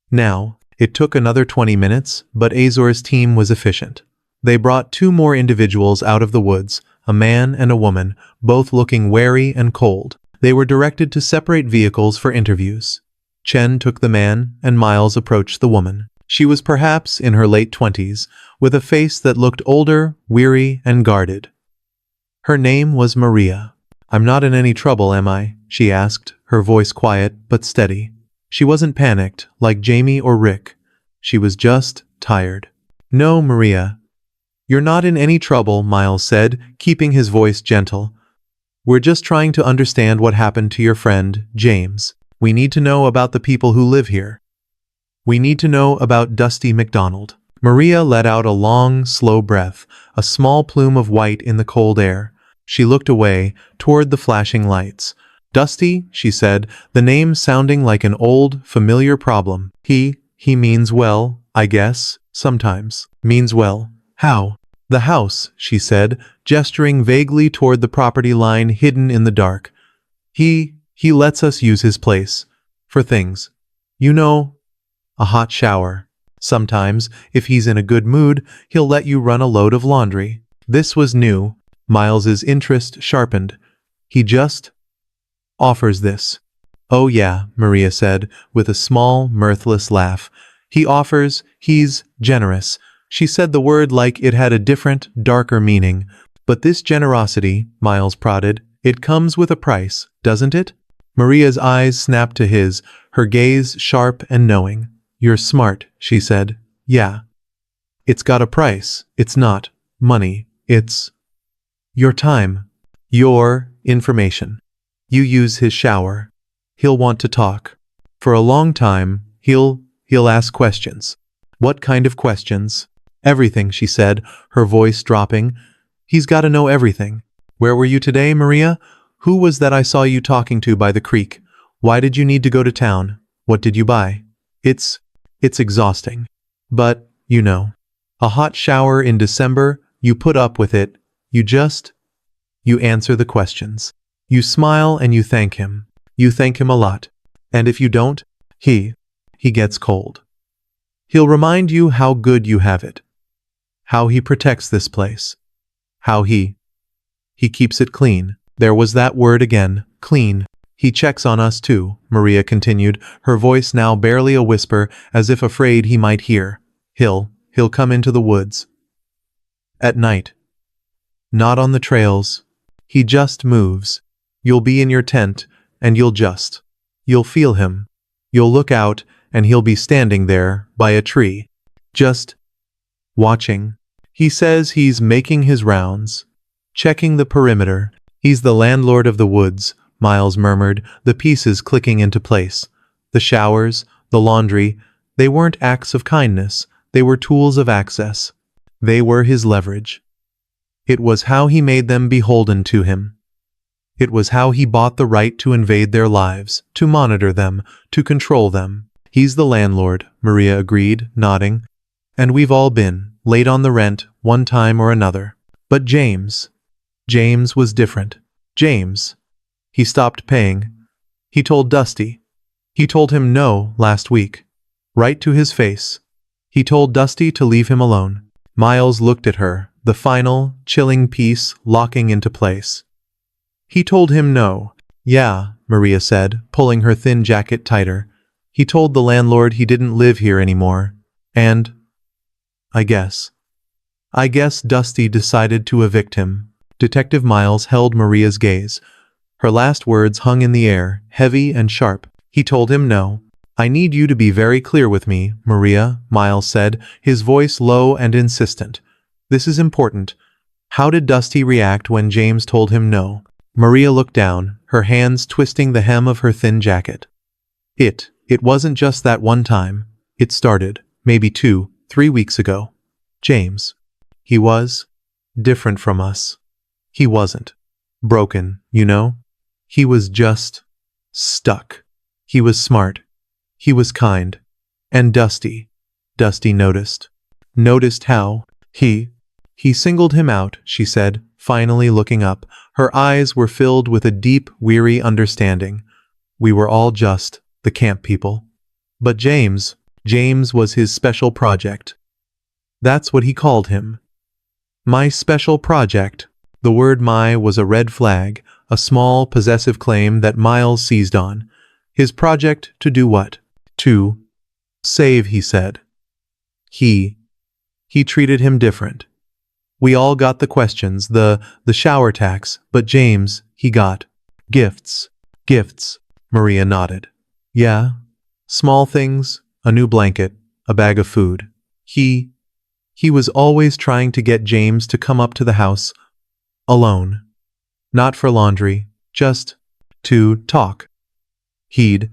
Now, it took another 20 minutes, but Azor's team was efficient. They brought two more individuals out of the woods, a man and a woman, both looking wary and cold. They were directed to separate vehicles for interviews. Chen took the man, and Miles approached the woman. She was perhaps in her late 20s, with a face that looked older, weary, and guarded. Her name was Maria. I'm not in any trouble, am I? She asked, her voice quiet but steady. She wasn't panicked, like Jamie or Rick. She was just tired. No, Maria. You're not in any trouble, Miles said, keeping his voice gentle. We're just trying to understand what happened to your friend, James. We need to know about the people who live here. We need to know about Dusty McDonald. Maria let out a long, slow breath, a small plume of white in the cold air. She looked away, toward the flashing lights. Dusty, she said, the name sounding like an old, familiar problem. He means well, I guess, sometimes. Means well. How? The house, she said, gesturing vaguely toward the property line hidden in the dark. He lets us use his place. For things. You know, a hot shower. Sometimes, if he's in a good mood, he'll let you run a load of laundry. This was new. Miles's interest sharpened. He just offers this. Oh yeah, Maria said, with a small, mirthless laugh. He offers, he's generous. She said the word like it had a different, darker meaning. But this generosity, Miles prodded, it comes with a price, doesn't it? Maria's eyes snapped to his, her gaze sharp and knowing. You're smart, she said. Yeah. It's got a price. It's not money. It's your time. Your information. You use his shower. He'll want to talk. For a long time, he'll ask questions. What kind of questions? Everything, she said, her voice dropping. He's got to know everything. Where were you today, Maria? Who was that I saw you talking to by the creek? Why did you need to go to town? What did you buy? It's exhausting. But, you know, a hot shower in December, you put up with it. You answer the questions. You smile and you thank him. You thank him a lot. And if you don't, he gets cold. He'll remind you how good you have it. How he protects this place. How he keeps it clean. There was that word again, clean. He checks on us too, Maria continued, her voice now barely a whisper, as if afraid he might hear. He'll come into the woods. At night. Not on the trails. He just moves. You'll be in your tent, and you'll feel him. You'll look out, and he'll be standing there, by a tree. Just watching. He says he's making his rounds. Checking the perimeter. He's the landlord of the woods, Miles murmured, the pieces clicking into place. The showers, the laundry, they weren't acts of kindness, they were tools of access. They were his leverage. It was how he made them beholden to him. It was how he bought the right to invade their lives, to monitor them, to control them. He's the landlord, Maria agreed, nodding. And we've all been late on the rent, one time or another. But James was different. He stopped paying. He told Dusty. He told him no last week. Right to his face. He told Dusty to leave him alone. Miles looked at her, the final, chilling piece locking into place. He told him no. Yeah, Maria said, pulling her thin jacket tighter. He told the landlord he didn't live here anymore. And I guess Dusty decided to evict him. Detective Miles held Maria's gaze. Her last words hung in the air, heavy and sharp. He told him no. I need you to be very clear with me, Maria, Miles said, his voice low and insistent. This is important. How did Dusty react when James told him no? Maria looked down, her hands twisting the hem of her thin jacket. It wasn't just that one time. It started, maybe 2-3 weeks ago. James. He was different from us. He wasn't broken, you know? He was just stuck. He was smart. He was kind. And Dusty noticed. Noticed how he singled him out, she said, finally looking up. Her eyes were filled with a deep, weary understanding. We were all just the camp people. But James was his special project. That's what he called him. My special project. The word my was a red flag, a small, possessive claim that Miles seized on. His project to do what? To save, he said. He treated him different. We all got the questions, the shower tax, but James, he got gifts. Gifts, Maria nodded. Yeah, small things, a new blanket, a bag of food. He was always trying to get James to come up to the house alone. Not for laundry, just to talk. He'd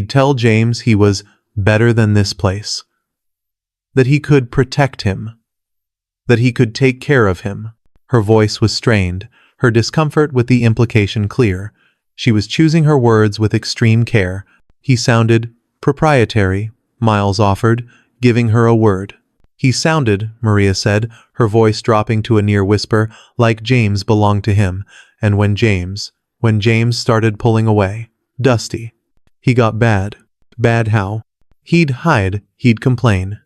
tell James he was better than this place. That he could protect him. That he could take care of him. Her voice was strained, her discomfort with the implication clear. She was choosing her words with extreme care. He sounded proprietary, Miles offered, giving her a word. He sounded, Maria said, her voice dropping to a near whisper, like James belonged to him. And when James started pulling away, Dusty, he got bad. Bad how? He'd hide, he'd complain.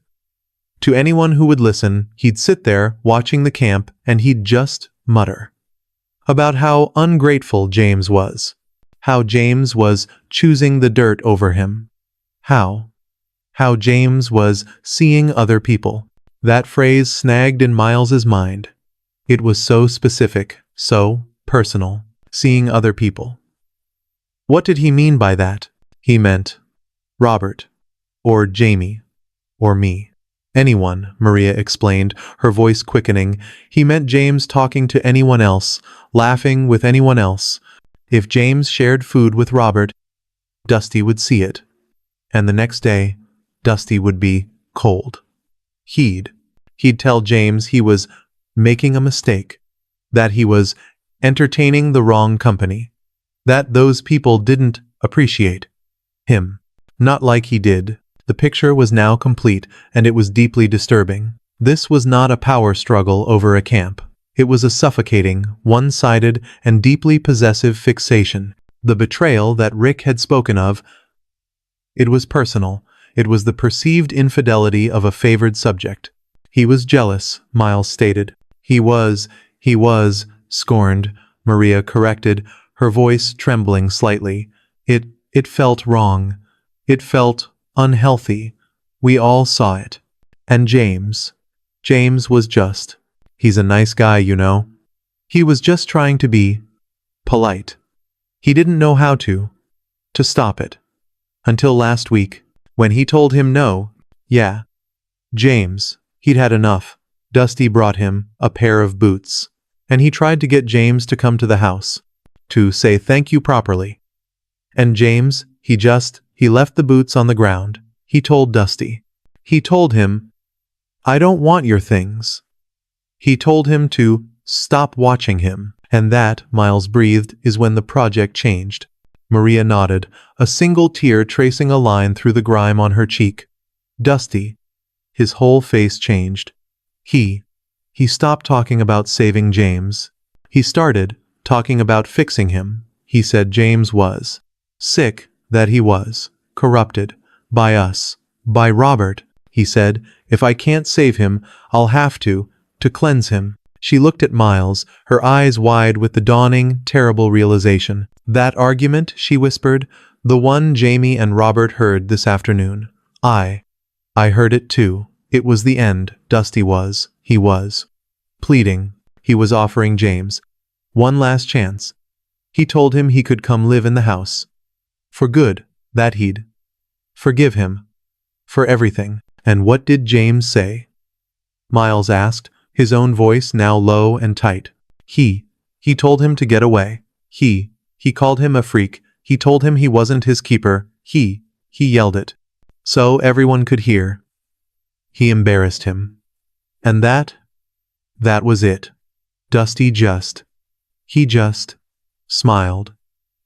To anyone who would listen, he'd sit there, watching the camp, and he'd just mutter. About how ungrateful James was. How James was choosing the dirt over him. How James was seeing other people. That phrase snagged in Miles's mind. It was so specific, so personal. Seeing other people. What did he mean by that? He meant Robert, or Jamie, or me. Anyone, Maria explained, her voice quickening. He meant James talking to anyone else, laughing with anyone else. If James shared food with Robert, Dusty would see it. And the next day, Dusty would be cold. He'd tell James he was making a mistake, that he was entertaining the wrong company, that those people didn't appreciate him, not like he did. The picture was now complete, and it was deeply disturbing. This was not a power struggle over a camp. It was a suffocating, one-sided, and deeply possessive fixation. The betrayal that Rick had spoken of. It was personal. It was the perceived infidelity of a favored subject. He was jealous, Miles stated. He was, scorned, Maria corrected, her voice trembling slightly. It felt wrong. It felt unhealthy. We all saw it. And James was just. He's a nice guy, you know. He was just trying to be polite. He didn't know how to stop it. Until last week, when he told him no. Yeah. James, he'd had enough. Dusty brought him a pair of boots. And he tried to get James to come to the house. to say thank you properly. And James, he left the boots on the ground. He told Dusty. He told him, I don't want your things. He told him to stop watching him. And that, Miles breathed, is when the project changed. Maria nodded, a single tear tracing a line through the grime on her cheek. Dusty. His whole face changed. He stopped talking about saving James. He started talking about fixing him. He said James was sick, that he was corrupted by us, by Robert. He said, if I can't save him, I'll have to cleanse him. She looked at Miles, her eyes wide with the dawning, terrible realization. That argument, she whispered, the one Jamie and Robert heard this afternoon. I heard it too. It was the end. Dusty was. He was pleading. He was offering James one last chance. He told him he could come live in the house. For good, that he'd forgive him. For everything. And what did James say? Miles asked, his own voice now low and tight. He told him to get away. He called him a freak. He told him he wasn't his keeper. He yelled it. So everyone could hear. He embarrassed him. And that was it. Dusty just smiled.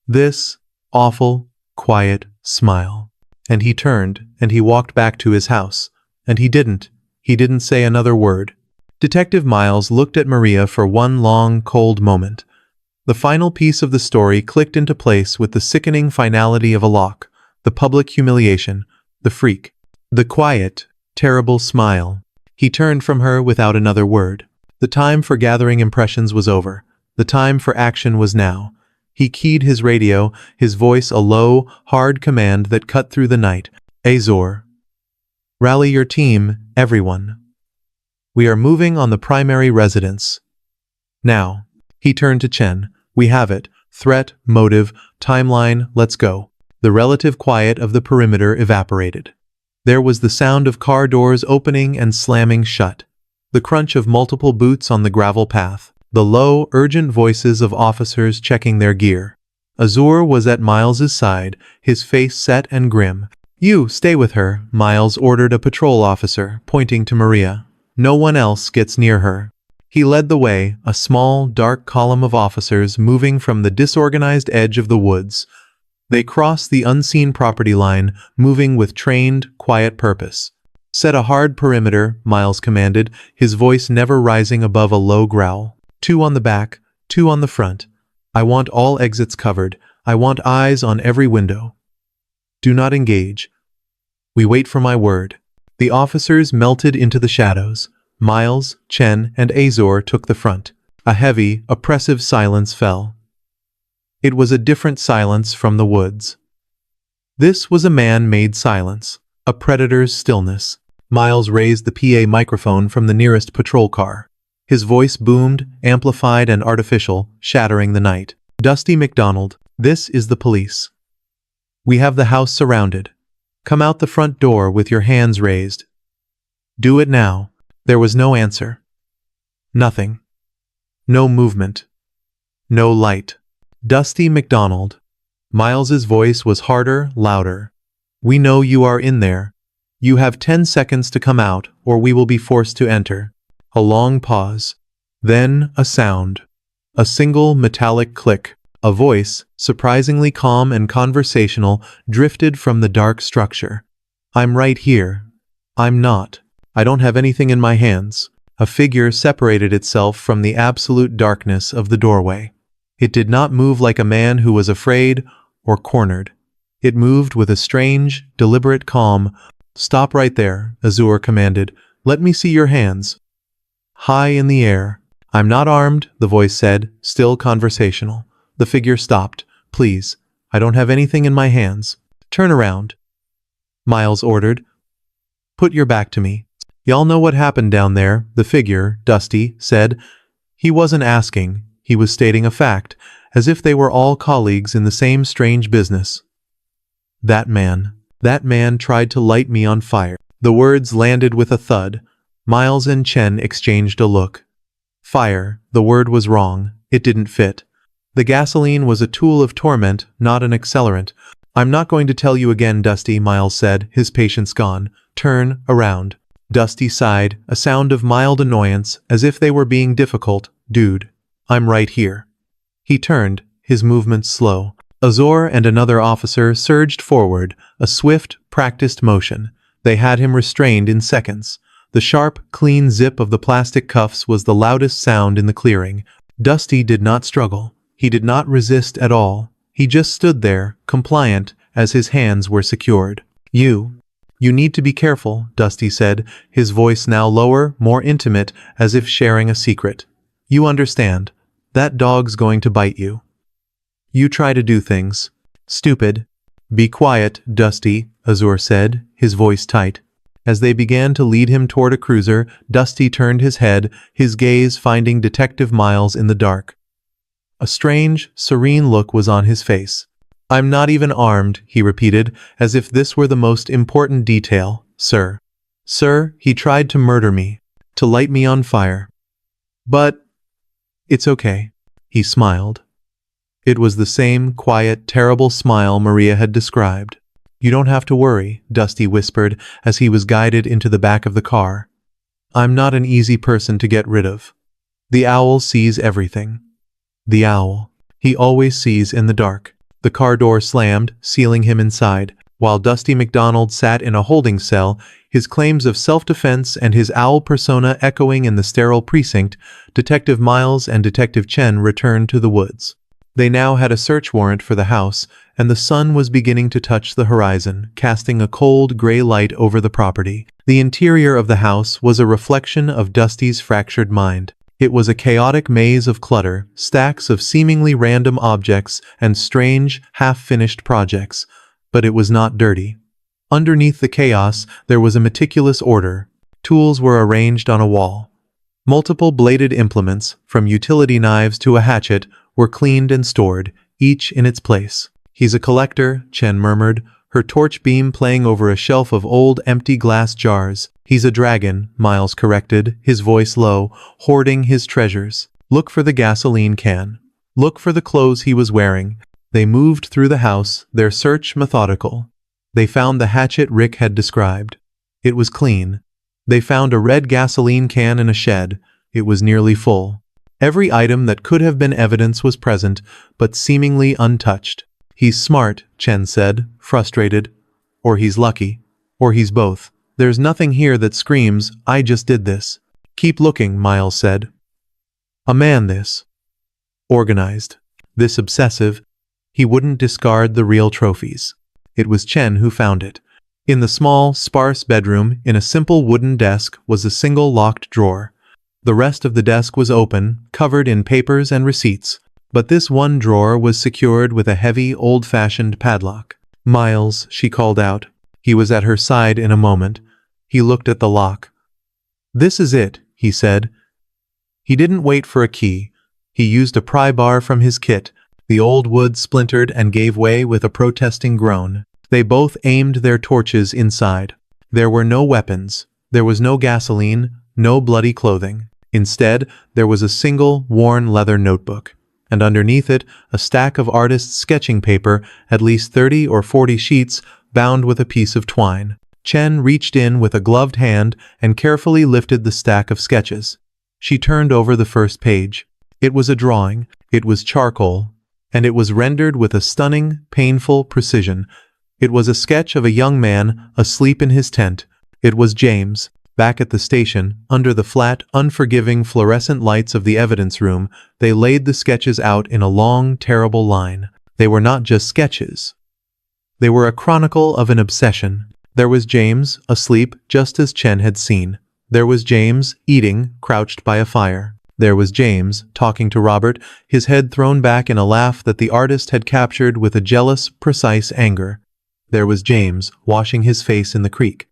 This awful, quiet smile. And he turned, and he walked back to his house. And he didn't say another word. Detective Miles looked at Maria for one long, cold moment. The final piece of the story clicked into place with the sickening finality of a lock, the public humiliation, the freak, the quiet, terrible smile. He turned from her without another word. The time for gathering impressions was over. The time for action was now. He keyed his radio, his voice a low, hard command that cut through the night. Azor. Rally your team, everyone. We are moving on the primary residence. Now. He turned to Chen. We have it. Threat, motive, timeline, let's go. The relative quiet of the perimeter evaporated. There was the sound of car doors opening and slamming shut. The crunch of multiple boots on the gravel path. The low, urgent voices of officers checking their gear. Azor was at Miles's side, his face set and grim. You, stay with her, Miles ordered a patrol officer, pointing to Maria. No one else gets near her. He led the way, a small, dark column of officers moving from the disorganized edge of the woods. They crossed the unseen property line, moving with trained, quiet purpose. Set a hard perimeter, Miles commanded, his voice never rising above a low growl. 2 on the back, 2 on the front. I want all exits covered. I want eyes on every window. Do not engage. We wait for my word. The officers melted into the shadows. Miles, Chen, and Azor took the front. A heavy, oppressive silence fell. It was a different silence from the woods. This was a man-made silence, a predator's stillness. Miles raised the PA microphone from the nearest patrol car. His voice boomed, amplified and artificial, shattering the night. Dusty McDonald, this is the police. We have the house surrounded. Come out the front door with your hands raised. Do it now. There was no answer. Nothing. No movement. No light. Dusty McDonald. Miles's voice was harder, louder. We know you are in there. You have 10 seconds to come out, or we will be forced to enter. A long pause. Then a sound. A single metallic click. A voice, surprisingly calm and conversational, drifted from the dark structure. I'm right here. I'm not. I don't have anything in my hands. A figure separated itself from the absolute darkness of the doorway. It did not move like a man who was afraid or cornered. It moved with a strange, deliberate calm. Stop right there, Azor commanded. Let me see your hands. High in the air. I'm not armed, the voice said, still conversational. The figure stopped. Please, I don't have anything in my hands. Turn around. Miles ordered. Put your back to me. Y'all know what happened down there, the figure, Dusty, said. He wasn't asking, he was stating a fact, as if they were all colleagues in the same strange business. That man tried to light me on fire. The words landed with a thud. Miles and Chen exchanged a look. Fire, the word was wrong, it didn't fit. The gasoline was a tool of torment, not an accelerant. I'm not going to tell you again, Dusty, Miles said, his patience gone. Turn around. Dusty sighed, a sound of mild annoyance, as if they were being difficult. Dude, I'm right here. He turned, his movements slow. Azor and another officer surged forward, a swift, practiced motion. They had him restrained in seconds. The sharp, clean zip of the plastic cuffs was the loudest sound in the clearing. Dusty did not struggle. He did not resist at all. He just stood there, compliant, as his hands were secured. You need to be careful, Dusty said, his voice now lower, more intimate, as if sharing a secret. You understand. That dog's going to bite you. You try to do things. Stupid. Be quiet, Dusty, Azor said, his voice tight. As they began to lead him toward a cruiser, Dusty turned his head, his gaze finding Detective Miles in the dark. A strange, serene look was on his face. I'm not even armed, he repeated, as if this were the most important detail. Sir. Sir, he tried to murder me, to light me on fire. But it's okay. He smiled. It was the same quiet, terrible smile Maria had described. You don't have to worry, Dusty whispered as he was guided into the back of the car. I'm not an easy person to get rid of. The owl sees everything. The owl. He always sees in the dark. The car door slammed, sealing him inside. While Dusty McDonald sat in a holding cell, his claims of self-defense and his owl persona echoing in the sterile precinct, Detective Miles and Detective Chen returned to the woods. They now had a search warrant for the house, and the sun was beginning to touch the horizon, casting a cold, gray light over the property. The interior of the house was a reflection of Dusty's fractured mind. It was a chaotic maze of clutter, stacks of seemingly random objects, and strange, half-finished projects. But it was not dirty. Underneath the chaos, there was a meticulous order. Tools were arranged on a wall. Multiple bladed implements, from utility knives to a hatchet, were cleaned and stored, each in its place. He's a collector, Chen murmured, her torch beam playing over a shelf of old, empty glass jars. He's a dragon, Miles corrected, his voice low, hoarding his treasures. Look for the gasoline can. Look for the clothes he was wearing. They moved through the house, their search methodical. They found the hatchet Rick had described. It was clean. They found a red gasoline can in a shed. It was nearly full. Every item that could have been evidence was present, but seemingly untouched. He's smart, Chen said, frustrated. Or he's lucky. Or he's both. There's nothing here that screams, I just did this. Keep looking, Miles said. A man this. Organized. This obsessive. He wouldn't discard the real trophies. It was Chen who found it. In the small, sparse bedroom, in a simple wooden desk, was a single locked drawer. The rest of the desk was open, covered in papers and receipts, but this one drawer was secured with a heavy, old-fashioned padlock. Miles, she called out. He was at her side in a moment. He looked at the lock. This is it, he said. He didn't wait for a key. He used a pry bar from his kit. The old wood splintered and gave way with a protesting groan. They both aimed their torches inside. There were no weapons. There was no gasoline, no bloody clothing. Instead, there was a single, worn leather notebook, and underneath it, a stack of artist's sketching paper, at least 30 or 40 sheets, bound with a piece of twine. Chen reached in with a gloved hand and carefully lifted the stack of sketches. She turned over the first page. It was a drawing. It was charcoal, and it was rendered with a stunning, painful precision. It was a sketch of a young man asleep in his tent. It was James. Back at the station, under the flat, unforgiving fluorescent lights of the evidence room, they laid the sketches out in a long, terrible line. They were not just sketches. They were a chronicle of an obsession. There was James, asleep, just as Chen had seen. There was James, eating, crouched by a fire. There was James, talking to Robert, his head thrown back in a laugh that the artist had captured with a jealous, precise anger. There was James, washing his face in the creek.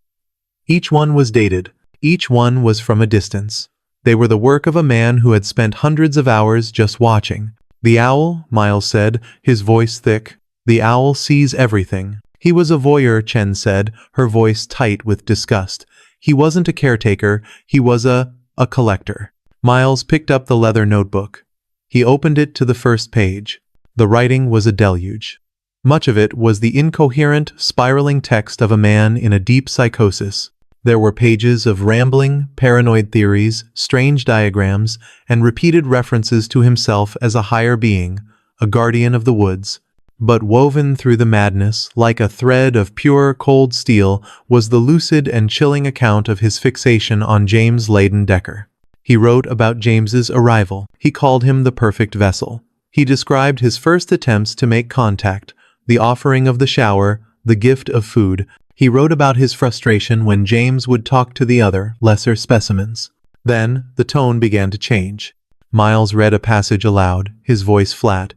Each one was dated. Each one was from a distance. They were the work of a man who had spent hundreds of hours just watching. The owl, Miles said, his voice thick. The owl sees everything. He was a voyeur, Chen said, her voice tight with disgust. He wasn't a caretaker, he was a collector. Miles picked up the leather notebook. He opened it to the first page. The writing was a deluge. Much of it was the incoherent, spiraling text of a man in a deep psychosis. There were pages of rambling, paranoid theories, strange diagrams, and repeated references to himself as a higher being, a guardian of the woods. But woven through the madness, like a thread of pure, cold steel, was the lucid and chilling account of his fixation on James Leyden Decker. He wrote about James's arrival. He called him the perfect vessel. He described his first attempts to make contact, the offering of the shower, the gift of food. He wrote about his frustration when James would talk to the other, lesser specimens. Then, the tone began to change. Miles read a passage aloud, his voice flat.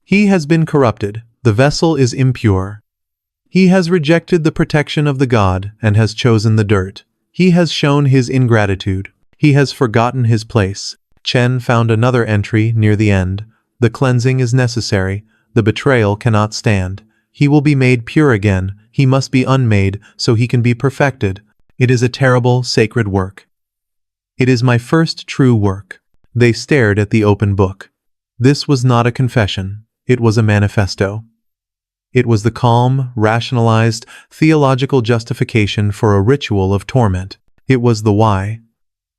He has been corrupted. The vessel is impure. He has rejected the protection of the god and has chosen the dirt. He has shown his ingratitude. He has forgotten his place. Chen found another entry near the end. The cleansing is necessary. The betrayal cannot stand. He will be made pure again. He must be unmade so he can be perfected. It is a terrible, sacred work. It is my first true work. They stared at the open book. This was not a confession. It was a manifesto. It was the calm, rationalized, theological justification for a ritual of torment. It was the why.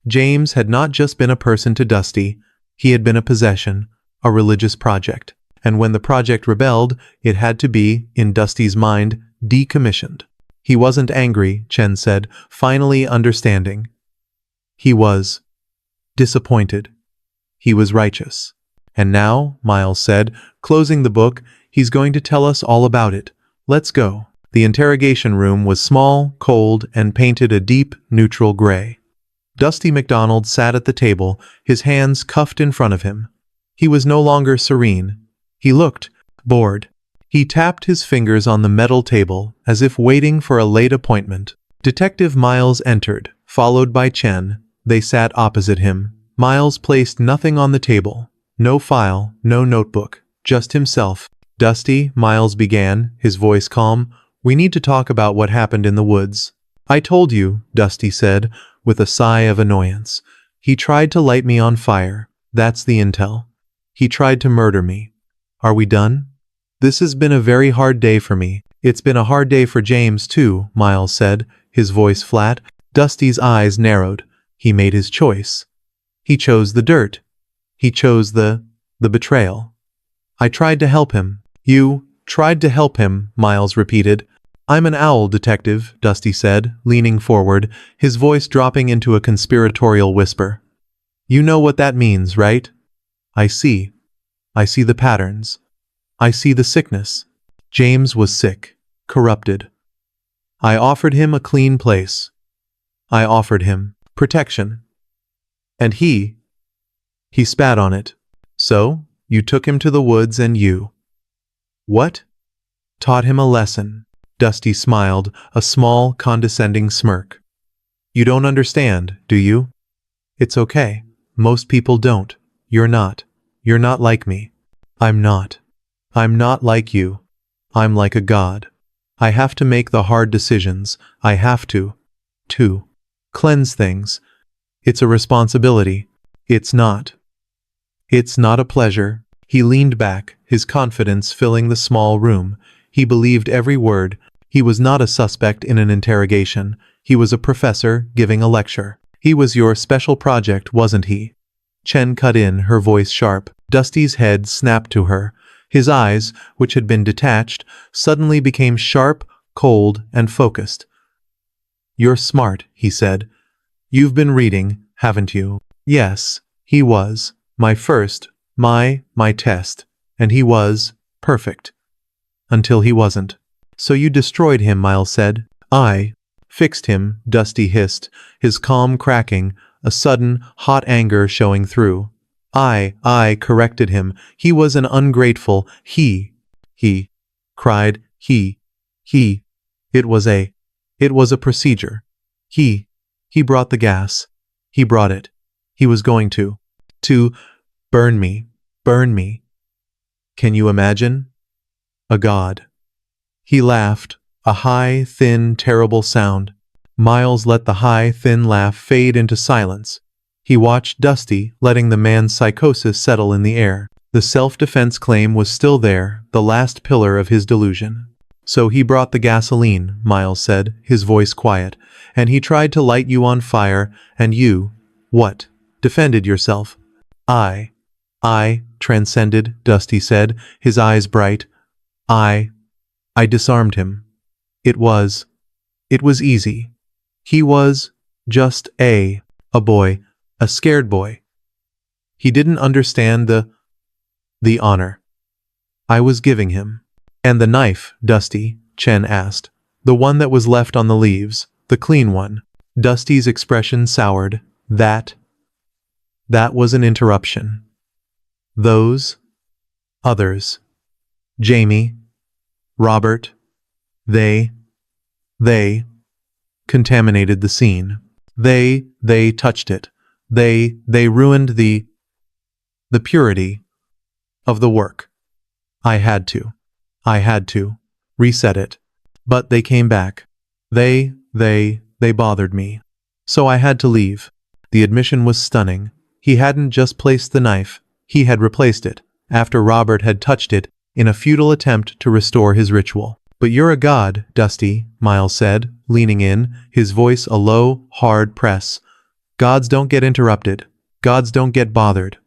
James had not just been a person to Dusty. He had been a possession, a religious project. And when the project rebelled, it had to be, in Dusty's mind, decommissioned. He wasn't angry, Chen said, finally understanding. He was disappointed. He was righteous. And now, Miles said, closing the book, he's going to tell us all about it. Let's go. The interrogation room was small, cold, and painted a deep, neutral gray. Dusty MacDonald sat at the table, his hands cuffed in front of him. He was no longer serene. He looked bored. He tapped his fingers on the metal table, as if waiting for a late appointment. Detective Miles entered, followed by Chen. They sat opposite him. Miles placed nothing on the table. No file, no notebook, just himself. Dusty, Miles began, his voice calm. We need to talk about what happened in the woods. I told you, Dusty said, with a sigh of annoyance. He tried to light me on fire. That's the intel. He tried to murder me. Are we done? This has been a very hard day for me. It's been a hard day for James, too, Miles said, his voice flat. Dusty's eyes narrowed. He made his choice. He chose the dirt. He chose the betrayal. I tried to help him. You tried to help him, Miles repeated. I'm an owl, detective, Dusty said, leaning forward, his voice dropping into a conspiratorial whisper. You know what that means, right? I see. I see the patterns. I see the sickness. James was sick, corrupted. I offered him a clean place. I offered him protection. And he spat on it. So, you took him to the woods and you... What? Taught him a lesson. Dusty smiled, a small, condescending smirk. You don't understand, do you? It's okay. Most people don't. You're not. You're not like me. I'm not. I'm not like you. I'm like a god. I have to make the hard decisions. I have to cleanse things. It's a responsibility. It's not a pleasure. He leaned back, his confidence filling the small room. He believed every word. He was not a suspect in an interrogation. He was a professor giving a lecture. He was your special project, wasn't he? Chen cut in, her voice sharp. Dusty's head snapped to her. His eyes, which had been detached, suddenly became sharp, cold, and focused. You're smart, he said. You've been reading, haven't you? Yes, he was. My test. And he was perfect. Until he wasn't. So you destroyed him, Miles said. I fixed him, Dusty hissed, his calm cracking, a sudden, hot anger showing through. I corrected him. He was an ungrateful, he cried, it was a procedure. He brought the gas. He brought it. He was going to burn me. Can you imagine? A god. He laughed, a high, thin, terrible sound. Miles let the high, thin laugh fade into silence. He watched Dusty, letting the man's psychosis settle in the air. The self-defense claim was still there, the last pillar of his delusion. So he brought the gasoline, Miles said, his voice quiet, and he tried to light you on fire, and you, what? Defended yourself. I transcended, Dusty said, his eyes bright. I disarmed him. It was easy. He was just a boy, a scared boy. He didn't understand the honor I was giving him. And the knife, Dusty, Chen asked. The one that was left on the leaves, the clean one. Dusty's expression soured. That was an interruption. Those others, Jamie, Robert, they contaminated the scene. They touched it. They ruined the purity of the work. I had to reset it. But they came back. They bothered me. So I had to leave. The admission was stunning. He hadn't just placed the knife, he had replaced it, after Robert had touched it, in a futile attempt to restore his ritual. But you're a god, Dusty, Miles said, leaning in, his voice a low, hard press. Gods don't get interrupted. Gods don't get bothered.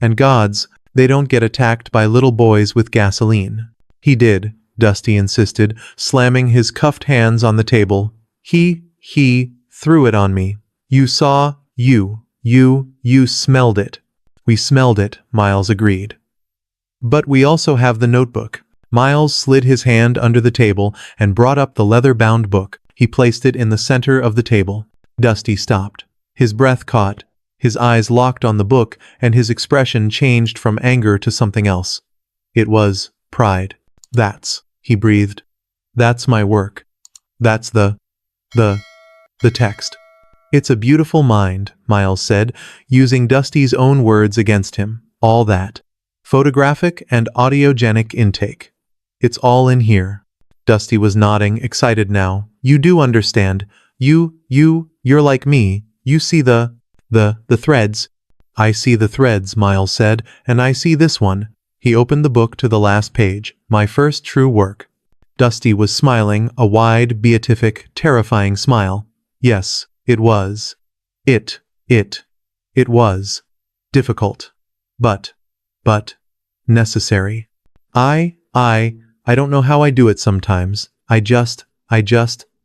And gods, they don't get attacked by little boys with gasoline. He did, Dusty insisted, slamming his cuffed hands on the table. He threw it on me. You saw, you smelled it. We smelled it, Miles agreed. But we also have the notebook. Miles slid his hand under the table and brought up the leather-bound book. He placed it in the center of the table. Dusty stopped. His breath caught. His eyes locked on the book, and his expression changed from anger to something else. It was pride. He breathed. That's my work. That's the text. It's a beautiful mind, Miles said, using Dusty's own words against him. All that. Photographic and audiogenic intake. It's all in here. Dusty was nodding, excited now. You do understand. You're like me. You see the threads. I see the threads, Miles said, and I see this one. He opened the book to the last page. My first true work. Dusty was smiling, a wide, beatific, terrifying smile. Yes, it was. It was. Difficult. But necessary. I don't know how I do it sometimes. I just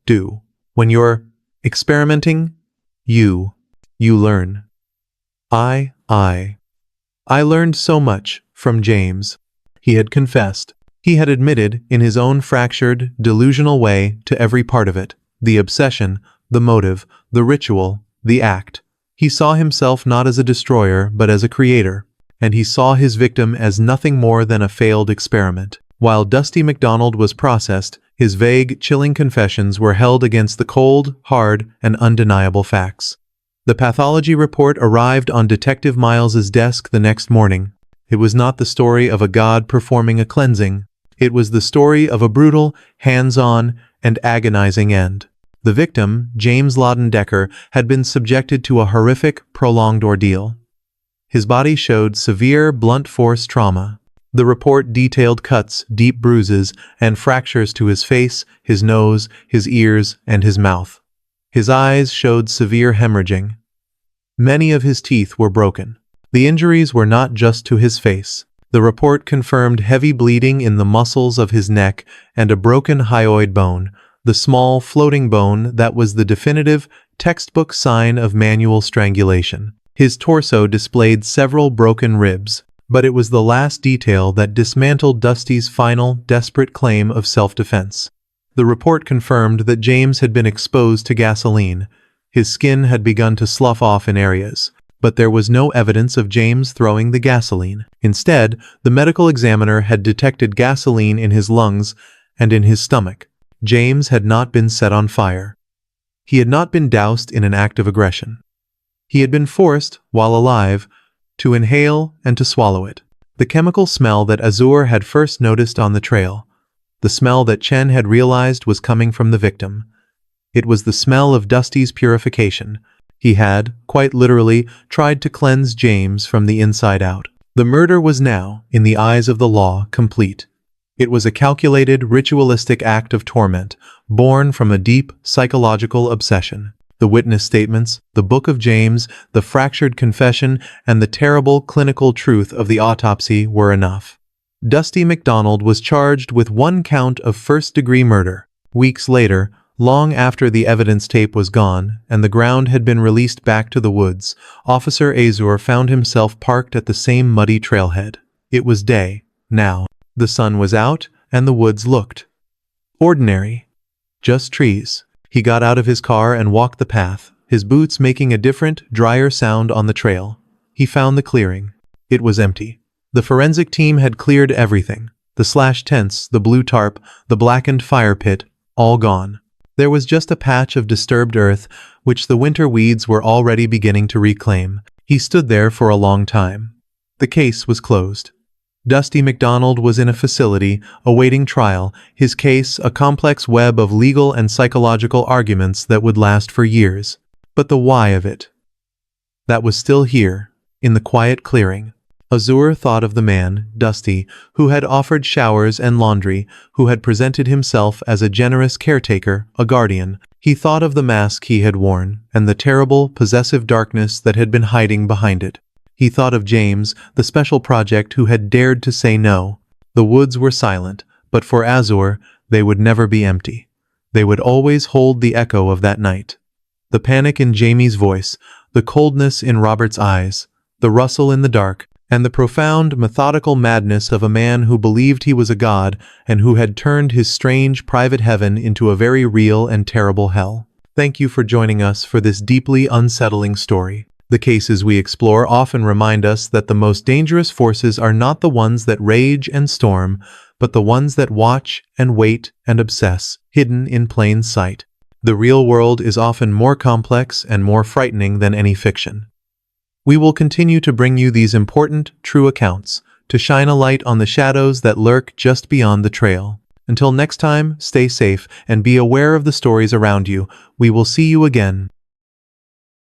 do. When you're experimenting, you learn. I learned so much from James. He had confessed. He had admitted, in his own fractured, delusional way, to every part of it. The obsession, the motive, the ritual, the act. He saw himself not as a destroyer, but as a creator. And he saw his victim as nothing more than a failed experiment. While Dusty MacDonald was processed, his vague, chilling confessions were held against the cold, hard, and undeniable facts. The pathology report arrived on Detective Miles's desk the next morning. It was not the story of a god performing a cleansing. It was the story of a brutal, hands-on, and agonizing end. The victim, James Lawton Decker, had been subjected to a horrific, prolonged ordeal. His body showed severe, blunt force trauma. The report detailed cuts, deep bruises, and fractures to his face, his nose, his ears, and his mouth. His eyes showed severe hemorrhaging. Many of his teeth were broken. The injuries were not just to his face. The report confirmed heavy bleeding in the muscles of his neck and a broken hyoid bone, the small, floating bone that was the definitive, textbook sign of manual strangulation. His torso displayed several broken ribs, but it was the last detail that dismantled Dusty's final, desperate claim of self-defense. The report confirmed that James had been exposed to gasoline. His skin had begun to slough off in areas, but there was no evidence of James throwing the gasoline. Instead, the medical examiner had detected gasoline in his lungs and in his stomach. James had not been set on fire. He had not been doused in an act of aggression. He had been forced, while alive, to inhale and to swallow it. The chemical smell that Azur had first noticed on the trail. The smell that Chen had realized was coming from the victim. It was the smell of Dusty's purification. He had, quite literally, tried to cleanse James from the inside out. The murder was now, in the eyes of the law, complete. It was a calculated, ritualistic act of torment, born from a deep, psychological obsession. The witness statements, the Book of James, the fractured confession, and the terrible clinical truth of the autopsy were enough. Dusty MacDonald was charged with 1 count of first-degree murder. Weeks later, long after the evidence tape was gone and the ground had been released back to the woods, Officer Azur found himself parked at the same muddy trailhead. It was day, now. The sun was out, and the woods looked ordinary. Just trees. He got out of his car and walked the path, his boots making a different, drier sound on the trail. He found the clearing. It was empty. The forensic team had cleared everything. The slash tents, the blue tarp, the blackened fire pit, all gone. There was just a patch of disturbed earth, which the winter weeds were already beginning to reclaim. He stood there for a long time. The case was closed. Dusty MacDonald was in a facility, awaiting trial, his case a complex web of legal and psychological arguments that would last for years. But the why of it? That was still here, in the quiet clearing. Azur thought of the man, Dusty, who had offered showers and laundry, who had presented himself as a generous caretaker, a guardian. He thought of the mask he had worn, and the terrible, possessive darkness that had been hiding behind it. He thought of James, the special project who had dared to say no. The woods were silent, but for Azur, they would never be empty. They would always hold the echo of that night. The panic in Jamie's voice, the coldness in Robert's eyes, the rustle in the dark, and the profound, methodical madness of a man who believed he was a god and who had turned his strange private heaven into a very real and terrible hell. Thank you for joining us for this deeply unsettling story. The cases we explore often remind us that the most dangerous forces are not the ones that rage and storm, but the ones that watch and wait and obsess, hidden in plain sight. The real world is often more complex and more frightening than any fiction. We will continue to bring you these important, true accounts, to shine a light on the shadows that lurk just beyond the trail. Until next time, stay safe and be aware of the stories around you. We will see you again.